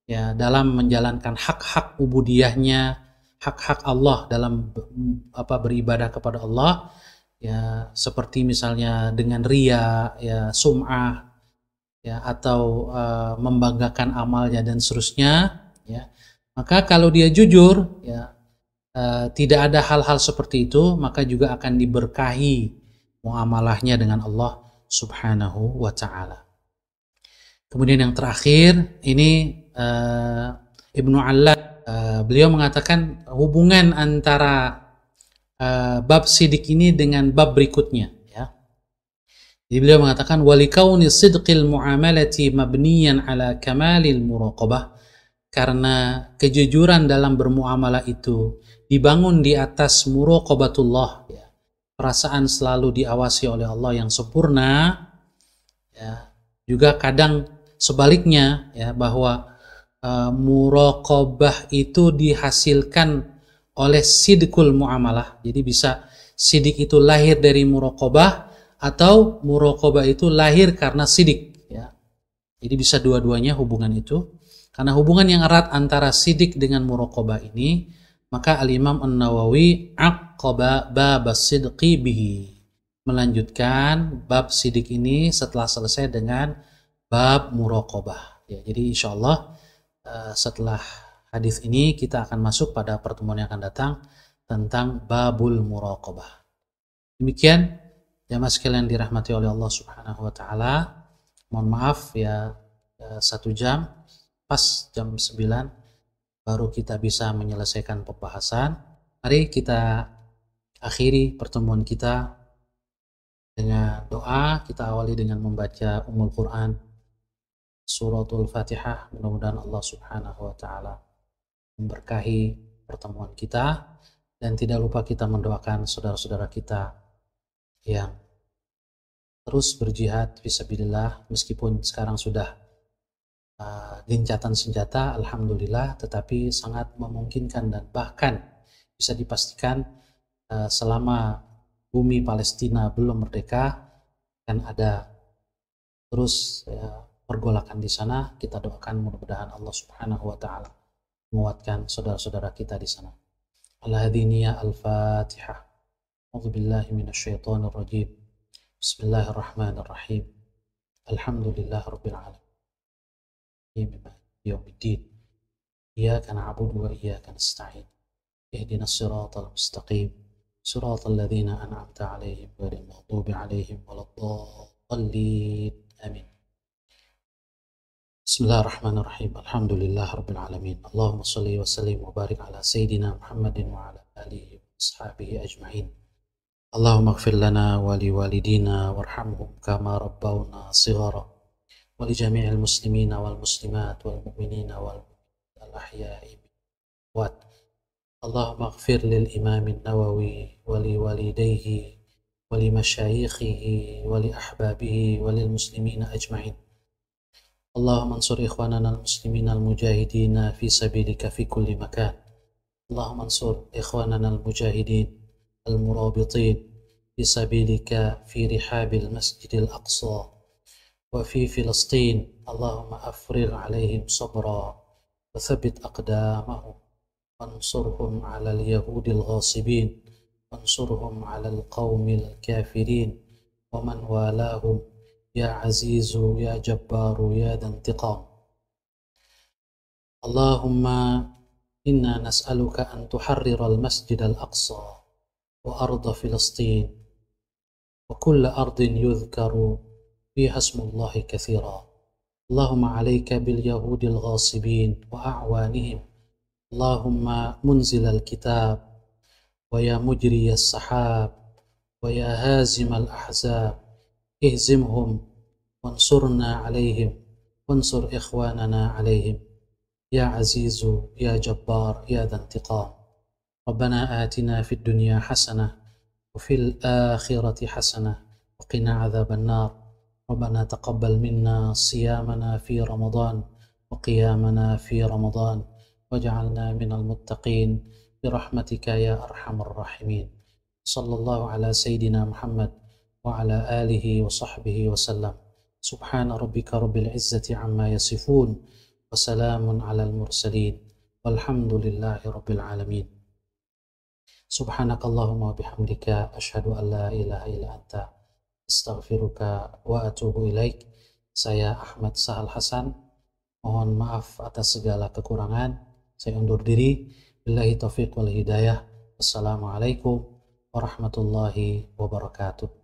ya, dalam menjalankan hak-hak ubudiyahnya, hak-hak Allah dalam beribadah kepada Allah, ya, seperti misalnya dengan riya, ya, sum'ah, ya, atau membanggakan amalnya dan seterusnya, ya. Maka kalau dia jujur, ya, tidak ada hal-hal seperti itu, maka juga akan diberkahi muamalahnya dengan Allah Subhanahu wa ta'ala. Kemudian yang terakhir ini Ibnu Allad, beliau mengatakan hubungan antara bab sidik ini dengan bab berikutnya, ya. Jadi beliau mengatakan walikauni sidqil muamalati mabniyan ala kamalil muraqabah, karena kejujuran dalam bermuamalah itu dibangun di atas muraqabatullah, ya, perasaan selalu diawasi oleh Allah yang sempurna, ya. Juga kadang sebaliknya, ya, bahwa muraqabah itu dihasilkan oleh sidqul muamalah. Jadi bisa sidik itu lahir dari muraqabah atau muraqabah itu lahir karena sidik, ya. Jadi bisa dua-duanya hubungan itu. Karena hubungan yang erat antara sidik dengan muraqabah ini, maka Al-Imam An-Nawawi aqaba bab as-sidqi bihi, melanjutkan bab sidik ini setelah selesai dengan bab muraqabah, ya. Jadi insyaallah setelah hadis ini kita akan masuk pada pertemuan yang akan datang tentang babul muraqabah. Demikian jamaah sekalian dirahmati oleh Allah Subhanahu wa ta'ala. Mohon maaf, ya, 1 jam, pas jam 9 baru kita bisa menyelesaikan pembahasan. Mari kita akhiri pertemuan kita dengan doa. Kita awali dengan membaca Ummul Quran. suratul Fatihah. Mudah-mudahan Allah Subhanahu wa taala memberkahi pertemuan kita, dan tidak lupa kita mendoakan saudara-saudara kita yang terus berjihad fisabilillah, meskipun sekarang sudah gencatan senjata, alhamdulillah, tetapi sangat memungkinkan dan bahkan bisa dipastikan selama bumi Palestina belum merdeka akan ada terus pergolakan di sana. Kita doakan mudah-mudahan Allah Subhanahu wa taala menguatkan saudara-saudara kita di sana. Al-hadiniya al-Fatihah. A'udzubillahi minasyaitonir rajim. Bismillahirrahmanirrahim. Alhamdulillah rabbil alamin. Yaumiddin. Iyyaka na'budu wa iyyaka nasta'in. Ihdinas siratal mustaqim. Siratal ladzina an'amta 'alaihim ghairil maghdubi 'alaihim waladdallin. Amin. Bismillahirrahmanirrahim. Alhamdulillah rabbil alamin. Allahumma shalli wa sallim wa barik ala sayyidina Muhammadin wa ala alihi wa ashabihi ajma'in. Allahumma ighfir lana wa liwalidina warhamhum kama rabbawna shighara wa li jami'il muslimina wal muslimat wal mu'minina wal mu'minat al ahya'i wa Allahumma ighfir lil imam an-Nawawi wa li walidayhi wa li masyayikhihi wa li ahbabihi wa lil muslimina ajma'in. Allahumma ansur ikhwanana al-muslimina al-mujahidina fi sabilika fi kulli makan. Allahumma ansur ikhwanana al-mujahidin المرابطين في سبيلك في رحاب المسجد الأقصى وفي فلسطين. اللهم أفرغ عليهم صبرا وثبت أقدامهم وانصرهم على اليهود الغاصبين وانصرهم على القوم الكافرين ومن والاهم يا عزيز يا جبار يا ذا انتقام. اللهم إنا نسألك أن تحرر المسجد الأقصى وأرض فلسطين وكل أرض يذكر فيها اسم الله كثيرا. اللهم عليك باليهود الغاصبين وأعوانهم. اللهم منزل الكتاب ويا مجري السحاب ويا هازم الأحزاب اهزمهم وانصرنا عليهم وانصر إخواننا عليهم يا عزيز يا جبار يا ذا انتقام. ربنا آتنا في الدنيا حسنة وفي الآخرة حسنة وقنا عذاب النار. ربنا تقبل منا صيامنا في رمضان وقيامنا في رمضان واجعلنا من المتقين برحمتك يا أرحم الراحمين. صلى الله على سيدنا محمد وعلى آله وصحبه وسلم. سبحان ربك رب العزة عما يصفون وسلام على المرسلين والحمد لله رب العالمين. Subhanakallahumma wa bihamdika asyhadu an la ilaha illa anta astaghfiruka wa atubu ilaik. Saya Ahmad Sahal Hasan, mohon maaf atas segala kekurangan. Saya undur diri. Billahi taufiq wal hidayah. Wassalamualaikum warahmatullahi wabarakatuh.